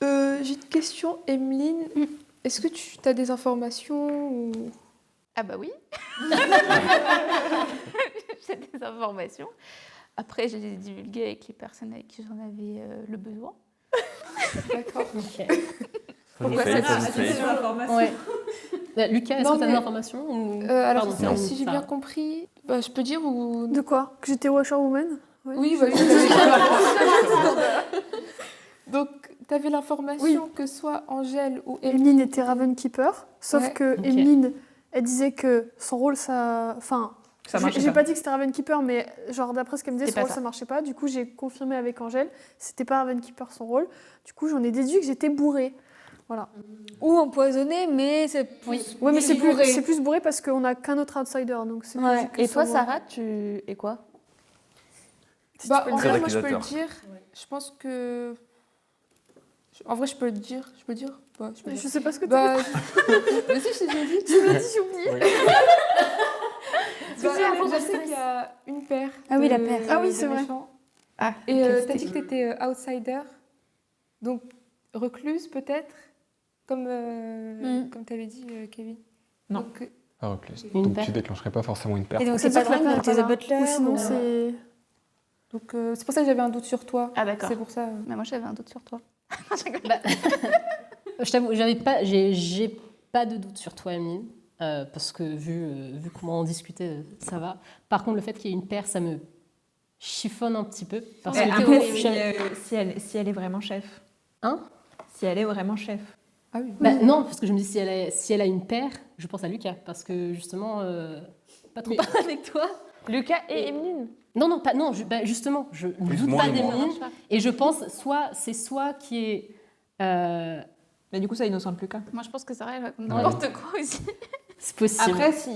J'ai une question, Emeline. Est-ce que tu as des informations ou... Ah bah oui. J'ai des informations. Après, j'ai divulgué avec les personnes avec qui j'en avais le besoin. D'accord. Ok. Pourquoi cette information? Ouais. Lucas, est-ce que tu as des informations ou... Alors, Pardon, si j'ai bien compris, je peux dire ou... De quoi? Que j'étais Washerwoman? Oui, bah, donc, tu avais l'information que soit Angèle ou Emeline était Ravenkeeper, sauf que Ok. Emeline, elle disait que son rôle, ça... Enfin, Ça marchait j'ai pas. pas dit que c'était Ravenkeeper, mais genre d'après ce qu'elle me disait, C'était son pas rôle, ça. ça marchait pas. Du coup, j'ai confirmé avec Angèle, c'était pas Ravenkeeper son rôle. Du coup, j'en ai déduit que j'étais bourrée. Voilà. Ou empoisonné, mais c'est plus... Ouais, mais c'est bourré. plus bourré parce qu'on a qu'un autre outsider, donc c'est Ouais. logique que Et ce toi, soit moi. Sarah, tu es quoi? Bah, en Très vrai, moi, je peux le accusateur. dire. Je pense que... En vrai, je peux le dire. Je peux le dire? Ouais, je peux le Je dire. sais pas ce que Bah, t'as vas-y, je t'ai déjà dit. Tu m'as dit, j'ai oublié. Je sais qu'il y a une paire. Ah oui, la de- paire. Ah oui, de c'est vrai. méchants. Ah, Et ok, t'as c'était dit que t'étais outsider. Donc, recluse, peut-être? Comme, comme t'avais dit, Kevin. Non. Donc, Pas recluse. Une Donc paire. tu déclencherais pas forcément une perte. Et donc Ça c'est pas veut dire que la grave, paire t'es est The pas là. Butler. Ou sinon, ou- c'est... donc c'est pour ça que j'avais un doute sur toi. Ah d'accord. C'est pour ça. Mais moi, j'avais un doute sur toi. Je t'avoue, j'ai pas de doute sur toi, Emile, parce que vu comment on discutait, ça va. Par contre, le fait qu'il y ait une paire, ça me chiffonne un petit peu. Parce que Si elle est vraiment chef. Hein? Si elle est vraiment chef. Ah oui. Bah, non, parce que je me dis, si elle a une paire, je pense à Lucas, parce que justement, pas trop parler avec toi. Lucas et Emeline. Non, pas, non, justement, je ne doute moi pas et moi. d'Emeline, et je pense, c'est soit qui est... Mais du coup, ça innocente Lucas. Moi, je pense que Sarah, elle raconte n'importe quoi aussi. c'est possible. Après, si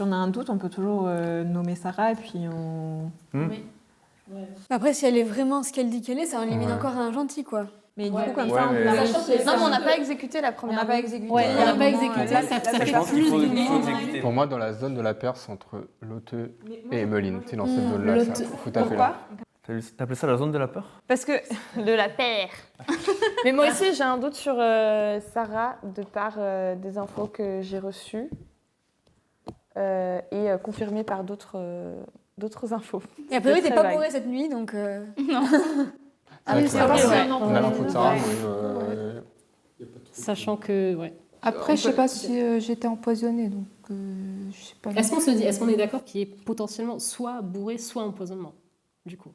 on a un doute, on peut toujours nommer Sarah et puis on... Après, si elle est vraiment ce qu'elle dit qu'elle est, ça en élimine Ouais. encore un gentil, quoi. Mais du coup, comme Ouais, ça, on mais- peut vérifier. Non, mais on n'a pas exécuté la On première. n'a pas exécuté. Ouais, on n'a pas exécuté, Là, ça Je fait pense qu'il faut plus exécuter. Pour moi, dans la zone de la perte, c'est entre Loteux et Emeline. C'est dans cette zone-là, ça faut taper là. T'appelais ça la zone de la peur? Parce que De la paire. Mais moi aussi, j'ai un doute sur Sarah de par des infos que j'ai reçues et confirmées par d'autres d'autres infos. Et a priori, C'était t'es très pas vague. bourré cette nuit, donc... Non. Ah oui, c'est Ouais. vrai. On a l'info de Sarah, mais Sachant que, ouais. Après, je sais pas si j'étais empoisonnée, donc je sais pas. Est-ce qu'on est d'accord qu'il y ait potentiellement soit bourré, soit empoisonnement, du coup?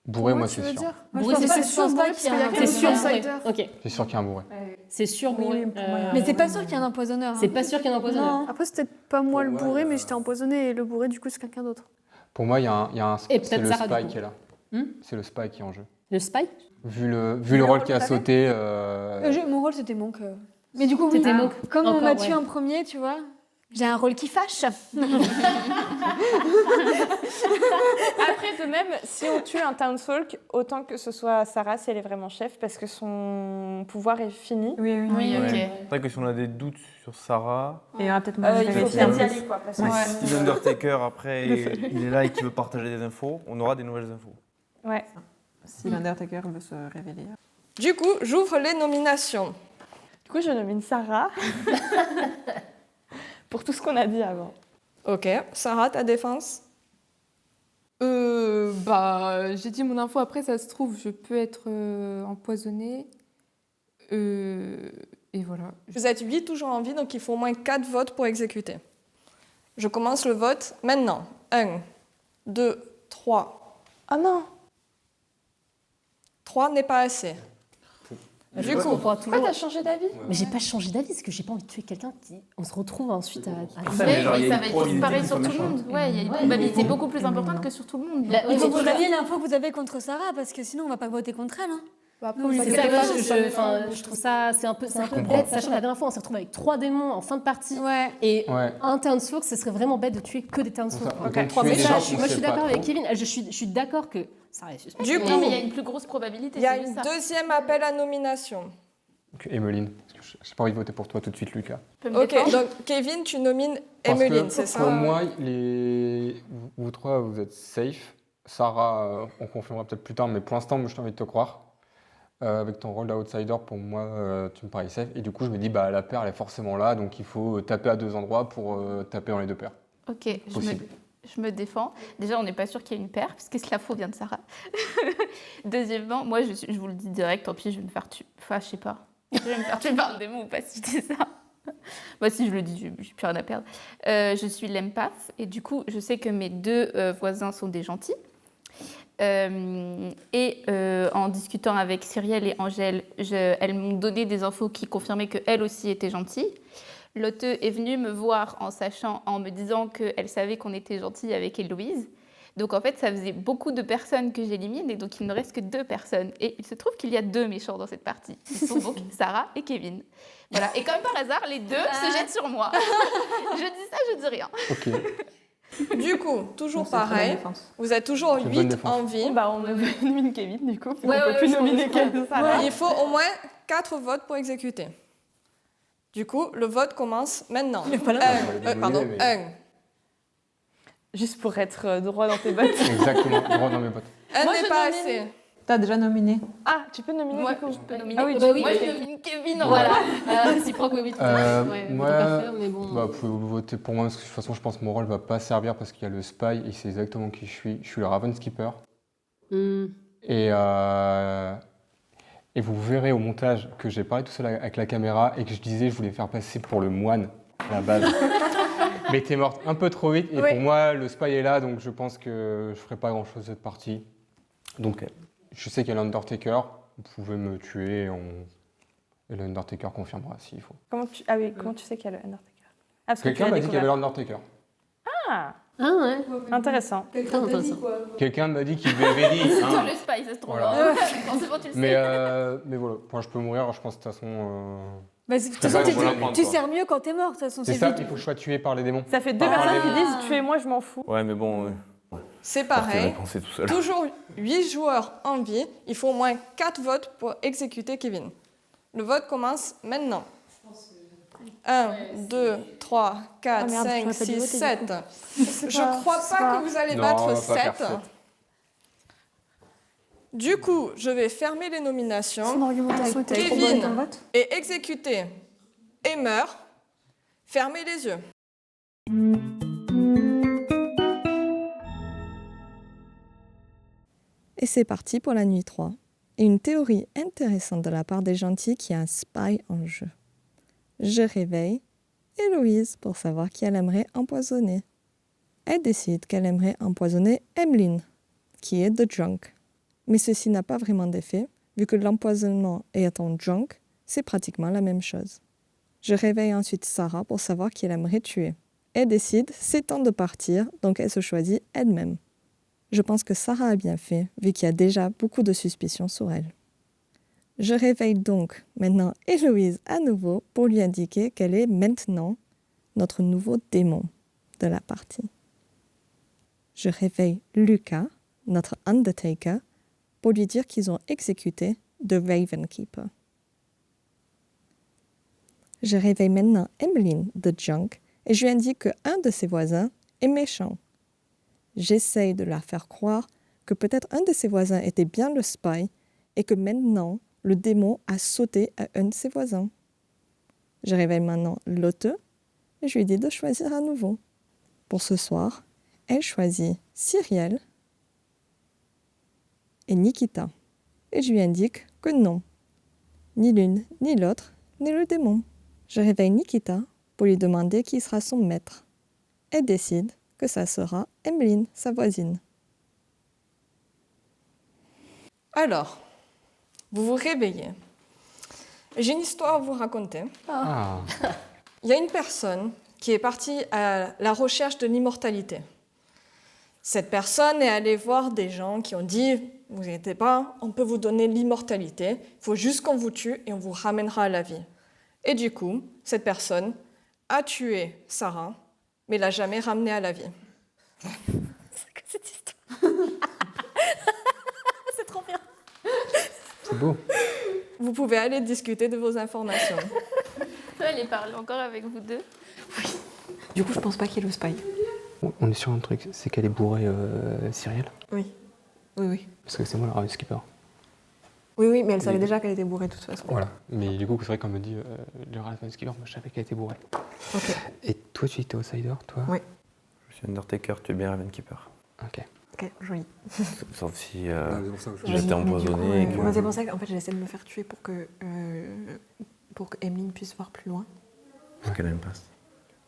bourré, moi, tu c'est veux sûr. dire Bourré, je pense c'est pas sûr que bourré parce qu'il y qu'il y a a un quelqu'un c'est sûr outsider. bourré. Ok, C'est sûr qu'il y a un bourré. c'est sûr bourré. Mais c'est pas sûr qu'il y ait un empoisonneur. C'est pas sûr qu'il y ait un empoisonneur. Non. Après, c'était pas moi le bourré, mais j'étais empoisonnée et le bourré, du coup, c'est quelqu'un d'autre. Pour moi, il y a un Et c'est peut-être le Sarah, du spy coup. qui est là. Hmm C'est le spy qui est en jeu. Le spy? Vu le rôle qui a sauté. Mon rôle, c'était Monk. Mais du coup, oui, C'était Monk. comme on Encore, m'a tué ouais. en premier, tu vois, j'ai un rôle qui fâche. Après, de même, si on tue un Townsfolk, autant que ce soit Sarah si elle est vraiment chef, parce que son pouvoir est fini. Oui, oui. Oui, ok. C'est vrai que si on a des doutes sur Sarah, Et il y aura peut-être moins de Il faut vérifier. peut-être y aller, quoi. Parce que si l'Undertaker après il est là et qu'il veut partager des infos, on aura des nouvelles infos. Ouais. Si l'Undertaker veut se révéler. Du coup, j'ouvre les nominations. Du coup, je nomine Sarah pour tout ce qu'on a dit avant. Ok, Sarah, ta défense? J'ai dit mon info, après ça se trouve, je peux être empoisonnée. Et voilà. Vous êtes 8 toujours en vie, donc il faut au moins 4 votes pour exécuter. Je commence le vote maintenant. 1, 2, 3. Oh non! 3 n'est pas assez. Du coup, Pourquoi t'as changé d'avis? Mais j'ai pas changé d'avis, parce que j'ai pas envie de tuer quelqu'un qui. On se retrouve ensuite à. Ça, mais genre, il y a ça une va être tous pareil probabilité sur qu'il tout soit le monde. méchant. Ouais, il y a une probabilité beaucoup plus importante que sur tout le monde. Là, Il faut que mais- vous donniez l'info que vous avez contre Sarah, parce que sinon, on va pas voter contre elle. Hein. C'est ça, je trouve ça, c'est un peu bête, sachant que la dernière fois on s'est retrouvé avec 3 démons en fin de partie. Ouais. Et Ouais. un Townsfolk, ce serait vraiment bête de tuer que des Townsfolk. Autant Ok. tuer Mais des ça, gens moi je qu'on suis sait d'accord pas avec trop. Kevin, je suis d'accord que ça reste suspect. Du coup, Non, mais il y a une plus grosse probabilité. il y a c'est juste une ça. deuxième appel à nomination. Donc, Emeline, parce que j'ai pas envie de voter pour toi tout de suite, Lucas. Tu peux me Ok, défendre donc Kevin, tu nomines Parce Emeline, que c'est ça? pour moi, vous trois, vous êtes safe. Sarah, on confirmera peut-être plus tard, mais pour l'instant, moi, je t'ai envie de te croire. Avec ton rôle d'outsider, pour moi, tu me parais safe. Et du coup, je me dis, bah, la paire, elle est forcément là, donc il faut taper à 2 endroits pour taper dans les 2 paires. Ok, Possible. je me défends. Déjà, on n'est pas sûr qu'il y ait une paire, puisque la faux vient de Sarah. Deuxièmement, moi, je vous le dis direct, tant pis, je vais me faire tuer. Enfin, je sais pas. Je vais me faire tuer par le démon ou pas si je dis ça. Moi, si je le dis, je n'ai plus rien à perdre. Je suis l'empath, et du coup, je sais que mes 2 voisins sont des gentils. En discutant avec Cyrielle et Angèle, elles m'ont donné des infos qui confirmaient qu'elles aussi étaient gentilles. Lotte est venue me voir en me disant qu'elle savait qu'on était gentils avec Héloïse. Donc en fait, ça faisait beaucoup de personnes que j'élimine, et donc il ne reste que 2 personnes. Et il se trouve qu'il y a 2 méchants dans cette partie. Ils sont donc Sarah et Kevin. Voilà. Et comme par hasard, les 2 se jettent sur moi. Je dis ça, je dis rien. Ok. Du coup, toujours C'est très bonne pareil. défense. Vous êtes toujours C'est une bonne 8 défense. en vie. Bah, on nomine Kevin, du coup. Ouais, on peut ouais, plus je nominer comprends. Kevin Sarah. Il faut au moins 4 votes pour exécuter. Du coup, le vote commence maintenant. Pardon, mais- 1. Juste pour être droit dans tes bottes. Exactement, droit dans mes bottes. 1 Moi, n'est je pas nomine- assez. T'as déjà nominé? Ah, tu peux nominer Moi, du coup. je peux nominer. Ah oui, Bah oui, Moi, mais- je nomine Kevin. Voilà, réciproque, oui, tout à fait. Ouais, moi, tant qu'à faire, mais bon. Vous pouvez voter pour moi, parce que de toute façon, je pense que mon rôle va pas servir, parce qu'il y a le spy, et c'est exactement qui je suis. Je suis le Raven Skipper. Hmm. Et vous verrez au montage que j'ai parlé tout seul avec la caméra, et que je disais je voulais faire passer pour le moine, à la base. Mais t'es morte un peu trop vite, et Oui. pour moi, le spy est là, donc je pense que je ferai pas grand-chose cette partie. Donc, je sais qu'il y a l'Undertaker, vous pouvez me tuer, et l'Undertaker confirmera s'il faut. Comment tu sais qu'il y a le Undertaker? Ah, parce que tu Quelqu'un l'as m'a dit qu'il y avait découvert. l'Undertaker. Ah, Ah ouais. intéressant. Très intéressant. Quelqu'un m'a dit qu'il lui avait dit. C'est hein. toi le spy, ça se trouve. Voilà. Hein. Quand c'est bon, tu le sais. Mais voilà, moi je peux mourir, je pense de toute façon. Bah, de toute C'est façon, pas qu'on va l'apprendre, tu quoi. sers mieux quand t'es mort, de toute façon. C'est ça, il faut que je sois tué par les démons. Ça fait 2 Ah, personnes les- qui disent tuez-moi, je m'en fous. Ouais, mais bon, C'est partez pareil. penser tout seul. Toujours 8 joueurs en vie. Il faut au moins 4 votes pour exécuter Kevin. Le vote commence maintenant. 1, 2, 3, 4, Ah, merde, 5, j'aurais pas dû 6, voter, 7. Je crois c'est pas pas- que vous allez Non, battre on va pas 7. faire 7. Du coup, je vais fermer les Son nominations argumentation était trop Kevin. bonne dans le vote. et exécuter Emer. Fermez les yeux. Et c'est parti pour la nuit 3. Et une théorie intéressante de la part des gentils qui a un spy en jeu. Je réveille Héloïse pour savoir qui elle aimerait empoisonner. Elle décide qu'elle aimerait empoisonner Emmeline, qui est The Drunk. Mais ceci n'a pas vraiment d'effet, vu que l'empoisonnement et étant drunk, c'est pratiquement la même chose. Je réveille ensuite Sarah pour savoir qui elle aimerait tuer. Elle décide, c'est temps de partir, donc elle se choisit elle-même. Je pense que Sarah a bien fait, vu qu'il y a déjà beaucoup de suspicions sur elle. Je réveille donc maintenant Héloïse à nouveau pour lui indiquer qu'elle est maintenant notre nouveau démon de la partie. Je réveille Lucas, notre Undertaker, pour lui dire qu'ils ont exécuté The Raven Keeper. Je réveille maintenant Emmeline, The Junk, et je lui indique qu'un de ses voisins est méchant. J'essaye de la faire croire que peut-être un de ses voisins était bien le spy et que maintenant, le démon a sauté à un de ses voisins. Je réveille maintenant Lotte et je lui dis de choisir à nouveau. Pour ce soir, elle choisit Cyrielle et Nikita. Et je lui indique que non, ni l'une ni l'autre n'est le démon. Je réveille Nikita pour lui demander qui sera son maître. Elle décide que ça sera Emmeline, sa voisine. Alors, vous vous réveillez. J'ai une histoire à vous raconter. Il y a une personne qui est partie à la recherche de l'immortalité. Cette personne est allée voir des gens qui ont dit « Vous inquiétez pas, on peut vous donner l'immortalité, il faut juste qu'on vous tue et on vous ramènera à la vie. » Et du coup, cette personne a tué Sarah, mais l'a jamais ramenée à la vie. C'est que cette histoire. C'est trop bien. C'est beau. Vous pouvez aller discuter de vos informations. Je peux aller parler encore avec vous deux. Du coup, je pense pas qu'il y ait le spy. On est sur un truc, c'est qu'elle est bourrée, Cyrielle. Oui. Oui, oui. Parce que c'est moi la Raven Skipper. Oui, oui, mais elle savait déjà qu'elle était bourrée de toute façon. Voilà. Mais du coup, c'est vrai qu'on me dit le Raven Skipper, moi je savais qu'elle était bourrée. Ok. Et toi, tu étais outsider, toi? Oui. Je suis Undertaker, tu es bien Ravenkeeper. Ok. Ok, joli. Sauf si c'est j'étais empoisonné. Moi, c'est pour ça qu'en fait, j'essaie de me faire tuer pour que Emmeline puisse voir plus loin. Parce qu'elle aime pas.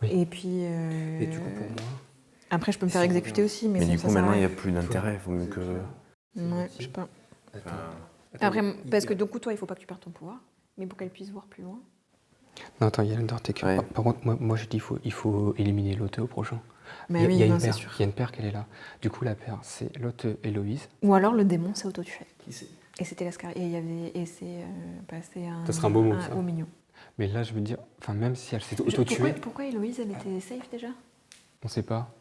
Oui. Et puis. Et du coup, pour moi. Après, je peux me faire exécuter aussi, mais Mais bon, du ça coup, sert à maintenant, il n'y rien. a plus d'intérêt. Il vaut mieux que. Ouais, je sais pas. Après, parce que du coup, toi, il faut pas que tu perdes ton pouvoir, mais pour qu'elle puisse voir plus loin. Non, attends, il y a l'Undertaker. Ouais. Par contre, moi je dis il faut éliminer Lotte au prochain. Mais Il y a oui, une non, c'est paire. sûr. Il y a une paire qu'elle est là. Du coup, la paire, c'est Lotte et Héloïse. Ou alors le démon s'est auto-tué. Qui c'est? Et c'était Lascar. Et il y avait. Et c'est passé un. Ça serait un beau mot, ça. Au mignon. Mais là, je veux dire, enfin, même si elle s'est auto-tuée, Pourquoi Héloïse, elle était safe déjà? on sait pas.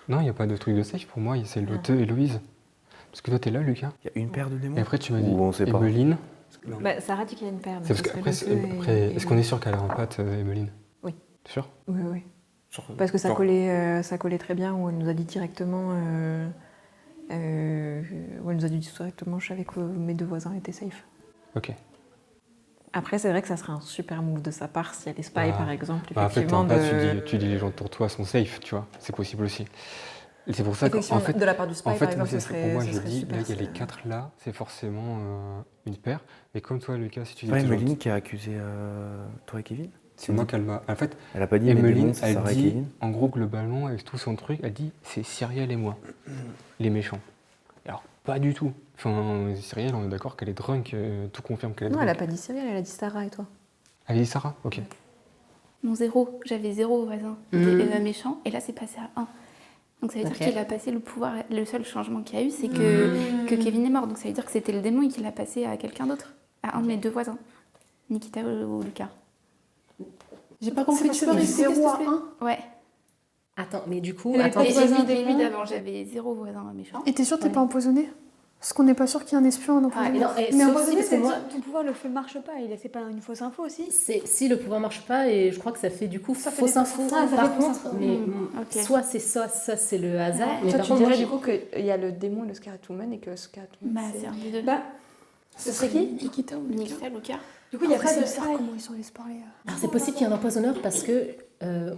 Non, il n'y a pas de truc de safe pour moi, c'est Lotte et Héloïse. Parce que toi, t'es là, Lucas. Il y a une paire de démons. Et après, tu m'as dit Ou on sait pas. Emmeline. Bah, Sarah dit qu'il y a une paire. mais C'est parce ce qu'après, serait Lotte et- est-ce qu'on est sûr qu'elle a un patte, Emmeline? Oui. T'es sûr? Oui, oui. Parce que ça collait très bien, où elle nous a dit directement. Où elle nous a dit directement, je savais que mes deux voisins étaient safe. Ok. Après, c'est vrai que ça serait un super move de sa part si elle est spy, par exemple. Bah, en fait, effectivement, en fait, tu dis les gens autour de toi sont safe, tu vois. C'est possible aussi. Et c'est pour ça qu'en fait, de la part du spy, en fait, par moi, exemple, c'est pour moi, ce j'ai serait dit, super. là, il y a les 4 là, c'est forcément une paire. Mais comme toi, Lucas, si tu dis C'est pas toujours- Emmeline qui a accusé toi et Kevin? c'est moi qu'elle m'a. En fait, Elle a pas dit mes Emmeline, démons, c'est elle Sarah et dit, Kevin? en gros, globalement, avec tout son truc, elle dit c'est Cyrielle et moi, les méchants. Alors, pas du tout. Enfin, Cyrielle, on est d'accord qu'elle est drunk, tout confirme qu'elle est Non, drunk. elle a pas dit Cyril, elle a dit Sarah et toi. Elle a dit Sarah? Ok. Non, 0. J'avais 0 voisin. Méchant. Et là, c'est passé à 1. Donc ça veut dire qu'il a passé le pouvoir. Le seul changement qu'il y a eu, c'est que Kevin est mort. Donc ça veut dire que c'était le démon et qu'il l'a passé à quelqu'un d'autre. À un de mes deux voisins. Nikita ou Lucas. J'ai pas compris, tu peux rester 0 à 1? Ouais. Attends, mais du coup, Et attends. Et voisins j'ai démons. mis d'avant, j'avais 0 voisin méchant. Et t'es sûr que t'es pas empoisonné? Parce qu'on n'est pas sûr qu'il y ait un espion en empoisonné. non, et Mais sauf empoisonné, si, parce que c'est moi- ton pouvoir le fait marche pas. C'est pas une fausse info aussi? Si le pouvoir marche pas, et je crois que ça fait du coup Ça fait fausse des info. fausses- Ah, ça Par fait fausse contre, info. mais Ok. soit c'est ça c'est le hasard. Mais Toi, par tu contre, dirais moi, du coup qu'il y a le démon, le Scaratwoman, et que Scaratwoman, Bah, c'est un des deux. Bah, ce serait qui? Nikita ou Lucas. Du coup, il y a Après, pas de c'est ça. pareil. Comment ils sont allés se parler? Alors c'est possible qu'il y ait un empoisonneur parce que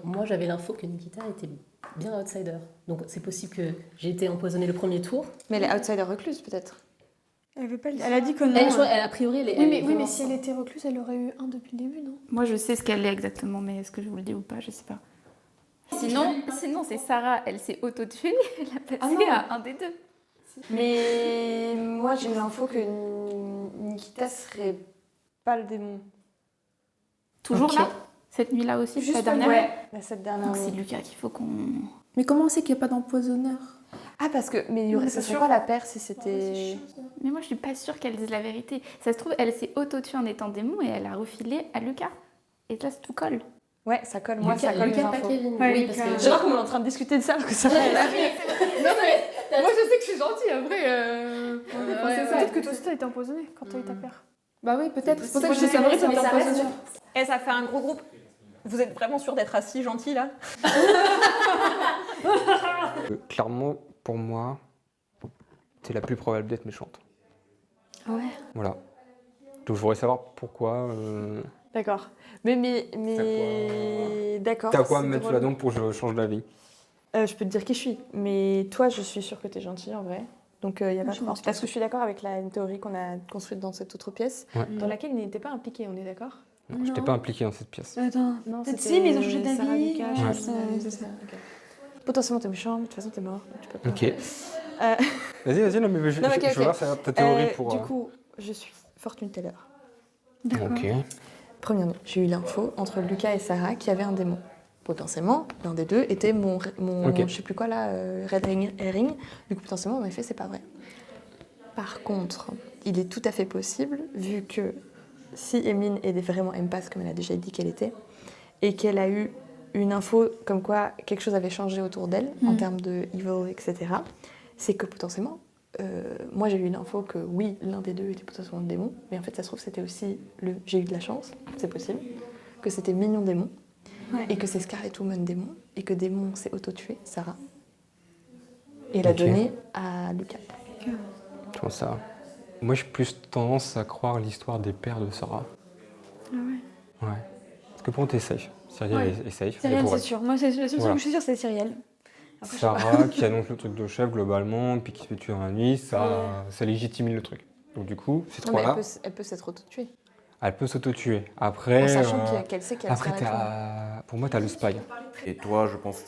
moi j'avais l'info que Nikita était bien outsider. Donc c'est possible que j'ai été empoisonnée le premier tour. Mais elle est outsider recluse, peut-être. Elle veut pas le dire. Elle a dit que non. A priori, elle est. Oui, mais vraiment- si elle était recluse, elle aurait eu un depuis le début, non? Moi, je sais ce qu'elle est exactement, mais est-ce que je vous le dis ou pas, je sais pas. Sinon c'est Sarah, elle s'est auto-tuée, elle a passé à un des deux. Mais moi, j'ai l'info que Nikita serait pas le démon. Toujours Ok. là? Cette nuit-là aussi, Juste la dernière? Ouais, cette dernière. Donc c'est Lucas qu'il faut qu'on... Mais comment on sait qu'il n'y a pas d'empoisonneur? Ah, parce que. Mais Non, mais ça c'est serait sûr. quoi la paire si c'était. Mais moi, je suis pas sûre qu'elle dise la vérité. Ça se trouve, elle s'est auto-tuée en étant démon et elle a refilé à Lucas. Et là, tout colle. Ouais, ça colle. Moi, Lucas, ça colle. Lucas, les pas infos. Kevin. Ouais, Oui, Lucas. parce que. J'ai l'impression qu'on est en train de discuter de ça, alors que ça va. Non, mais moi je sais que je suis gentille, après. Peut-être que toi aussi t'as été empoisonnée quand t'as eu ta paire. Bah oui, peut-être. C'est pour ça Moi, que je je sais savais pas, que t'étais mais ça reste empoisonnée. Et ça fait un gros groupe. Vous êtes vraiment sûr d'être assis gentil là? Clairement, pour moi, t'es la plus probable d'être méchante. Ouais. Voilà. Donc je voudrais savoir pourquoi. D'accord. Mais. D'accord. T'as quoi à me c'est mettre sous drôle. la dent pour que je change d'avis? Je peux te dire qui je suis. Mais toi, je suis sûre que t'es gentille en vrai. Donc il y a pas de Je pense Parce que je suis d'accord avec la théorie qu'on a construite dans cette autre pièce, Ouais. dans laquelle il n'était pas impliqué, on est d'accord? Je t'ai pas impliqué dans cette pièce. Attends, Non, peut-être c'était si, mais ils ont changé Sarah d'avis. Lucas, Ouais, je Ouais. sais pas, c'est ça. Ok. Potentiellement t'es méchant, mais de toute façon t'es mort. Tu peux pas. Ok. Euh, Vas-y, non, mais je Non, mais ok, je veux ok. voir ta théorie pour. Du coup, je suis Fortune Teller. Ok. Première nuit, j'ai eu l'info entre Lucas et Sarah qu'il y avait un démon. Potentiellement, l'un des deux était mon Ok. je sais plus quoi là, Red Herring. Du coup, potentiellement, en effet, c'est pas vrai. Par contre, il est tout à fait possible, vu que si Emeline est vraiment empath, comme elle a déjà dit qu'elle était, et qu'elle a eu une info comme quoi quelque chose avait changé autour d'elle, en termes de evil, etc., c'est que potentiellement, moi j'ai eu une info que oui, l'un des deux était potentiellement le démon, mais en fait ça se trouve c'était aussi j'ai eu de la chance, c'est possible, que c'était Mignon démon, et que c'est Scarlet Woman démon, et que démon s'est auto-tué, Sarah, et l'a Ok. donné à Lucas. Comment ça? Moi, j'ai plus tendance à croire l'histoire des pères de Sarah. Ah ouais. Ouais. Parce que pour moi, t'es safe. Cyrielle Ouais. est safe. Cyrielle, et pour c'est elle. sûr. Moi, c'est la seule Voilà. chose que je suis sûre, c'est Cyrielle. Après, Sarah qui annonce le truc de chef globalement, puis qui se fait tuer dans la nuit, ça légitime le truc. Donc du coup, ces Non, mais trois-là, elle peut s'être auto-tuée, elle peut s'auto-tuer. Après, en sachant qu'elle sait qu'elle après sera pour moi, t'as le spy. Et toi, je pense,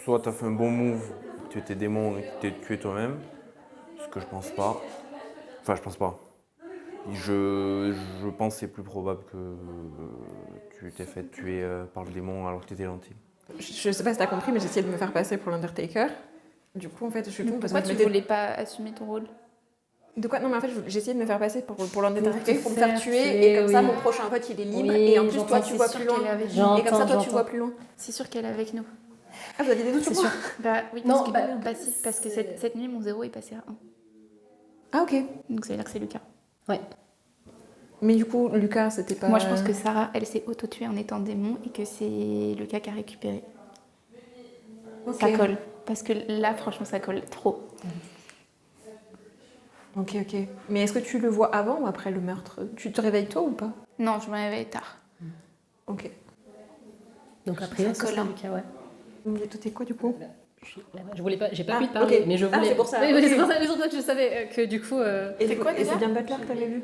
soit tu as fait un bon move, tu étais démon et que tu t'es tué toi-même, ce que je pense pas. Enfin, je pense pas. Je pense que c'est plus probable que tu t'es fait tuer par le démon alors que tu étais gentil. Je sais pas si t'as compris, mais j'ai essayé de me faire passer pour l'Undertaker. Du coup, en fait, je suis con parce que Pourquoi je tu m'étais- voulais pas assumer ton rôle? De quoi? Non, mais en fait, j'ai essayé de me faire passer pour l'Undertaker, pour me faire faire tuer, tuer, et comme ça, oui. mon prochain vote, il est libre, Oui, et en plus, j'entends, toi, tu c'est vois sûr plus loin. qu'elle est avec nous. Et comme ça, toi, J'entends, tu vois plus loin. C'est sûr qu'elle est avec nous. Ah, vous aviez des doutes sur C'est moi? sûr. Bah oui, Non, parce que, bah, bah si, parce que cette nuit, mon 0 est passé à 1. Ah, ok. Donc ça veut dire que c'est Lucas. Ouais. Mais du coup, Lucas, c'était pas... Moi, je pense que Sarah, elle s'est auto-tuée en étant démon et que c'est Lucas qui a récupéré. Ok. Ça colle. Parce que là, franchement, ça colle trop. Ok, ok. Mais est-ce que tu le vois avant ou après le meurtre? Tu te réveilles tôt ou pas? Non, je me réveille tard. Ok. Donc a priori, Ça ça colle, serait hein. Lucas, ouais. Mais toi, t'es quoi, du coup? Je voulais pas, j'ai pas Ah, pu te parler, ok. mais je Ah, voulais. c'est pour ça, Oui, ok. c'est pour ça que je savais que du coup. Et, C'est quoi, et déjà c'est Diane Butler que t'avais vu?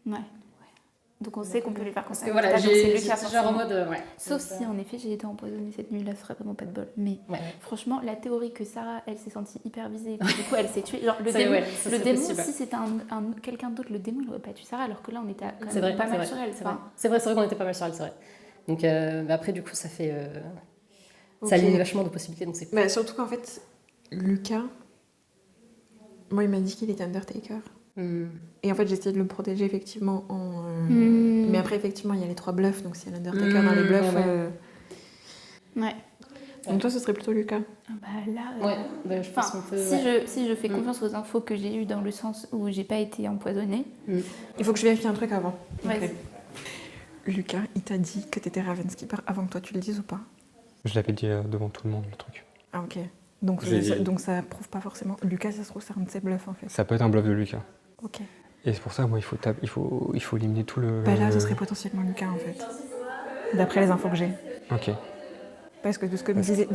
Ouais. Donc on sait qu'on peut lui faire Parce confiance. que voilà, Donc c'est j'ai Lucas, c'est genre en forcément. mode. Ouais. Sauf si en effet j'ai été empoisonnée cette nuit-là, ce serait vraiment pas de bol. Mais Ouais. franchement, la théorie que Sarah, elle s'est sentie hyper visée, et que du coup elle s'est tuée. Genre le Ça, démon, ouais, ça, le c'est démon possible. si c'était quelqu'un d'autre, le démon il aurait pas tué Sarah, alors que là on était quand C'est même vrai, pas c'est mal vrai, sur elle. c'est vrai. Enfin, C'est vrai qu'on était pas mal sur elle, c'est vrai. Donc mais après, du coup, ça fait. Ok. Ça aligne vachement de possibilités, donc c'est cool. Bah, surtout qu'en fait, Lucas, moi, il m'a dit qu'il était Undertaker. Et en fait, j'ai essayé de le protéger, effectivement, en... Mais après, effectivement, il y a les 3 bluffs, donc s'il y a l'Undertaker dans les bluffs... ouais. Ouais. Donc toi, ce serait plutôt Lucas. Ah bah là, Ouais, bah, je pense enfin, qu'on peut. si, Ouais. si je fais confiance aux infos que j'ai eues dans le sens où j'ai pas été empoisonnée, Il faut que je vérifie un truc avant. vas-y. Ok. Lucas, il t'a dit que t'étais Ravenskipper avant que toi tu le dises ou pas? Je l'avais dit devant tout le monde, le truc. Ah, ok. Donc, J'ai- donc ça prouve pas forcément... Lucas, ça se trouve, c'est un de ses bluffs, en fait. Ça peut être un bluff de Lucas. Ok. Et c'est pour ça, moi, il faut éliminer tout le. Bah là, ce serait potentiellement Lucas, en fait. D'après les infos que j'ai. Ok. Parce que de ce que me disait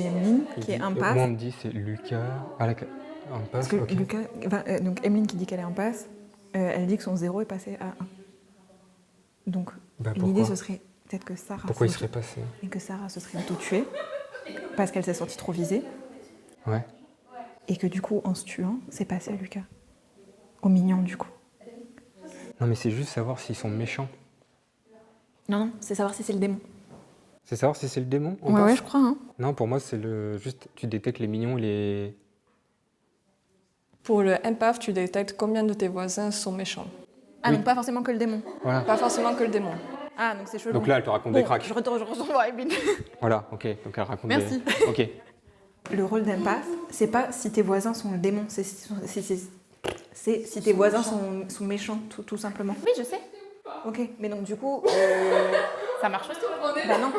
Emeline, qui est impasse. Moi, on me dit c'est Lucas. Ah, impasse, Parce que ok. Lucas, donc Emeline qui dit qu'elle est impasse, elle dit que son 0 est passé à 1. Donc Bah, l'idée, pourquoi ce serait peut-être que Sarah. Pourquoi il serait passé? Et que Sarah se serait auto-tuée parce qu'elle s'est sentie trop visée. Ouais. Et que du coup, en se tuant, c'est passé à Lucas. Au mignon, du coup. Non, mais c'est juste savoir s'ils sont méchants. Non, c'est savoir si c'est le démon. C'est savoir si c'est le démon Ouais, ouais, je crois. Hein. Non, pour moi, c'est juste tu détectes les mignons, les. Pour le empath, tu détectes combien de tes voisins sont méchants. Ah, donc pas forcément que le démon. Voilà. Pas forcément que le démon. Ah, donc c'est chelou. Donc là, elle te raconte des cracks. Je retourne voir Emeline. Voilà, ok. Donc elle raconte Merci. des. Ok. Le rôle d'empath, c'est pas si tes voisins sont le démon, c'est si tes voisins sont méchants, tout simplement. Oui, je sais. Ok, mais donc du coup. Ça marche aussi. Bah non,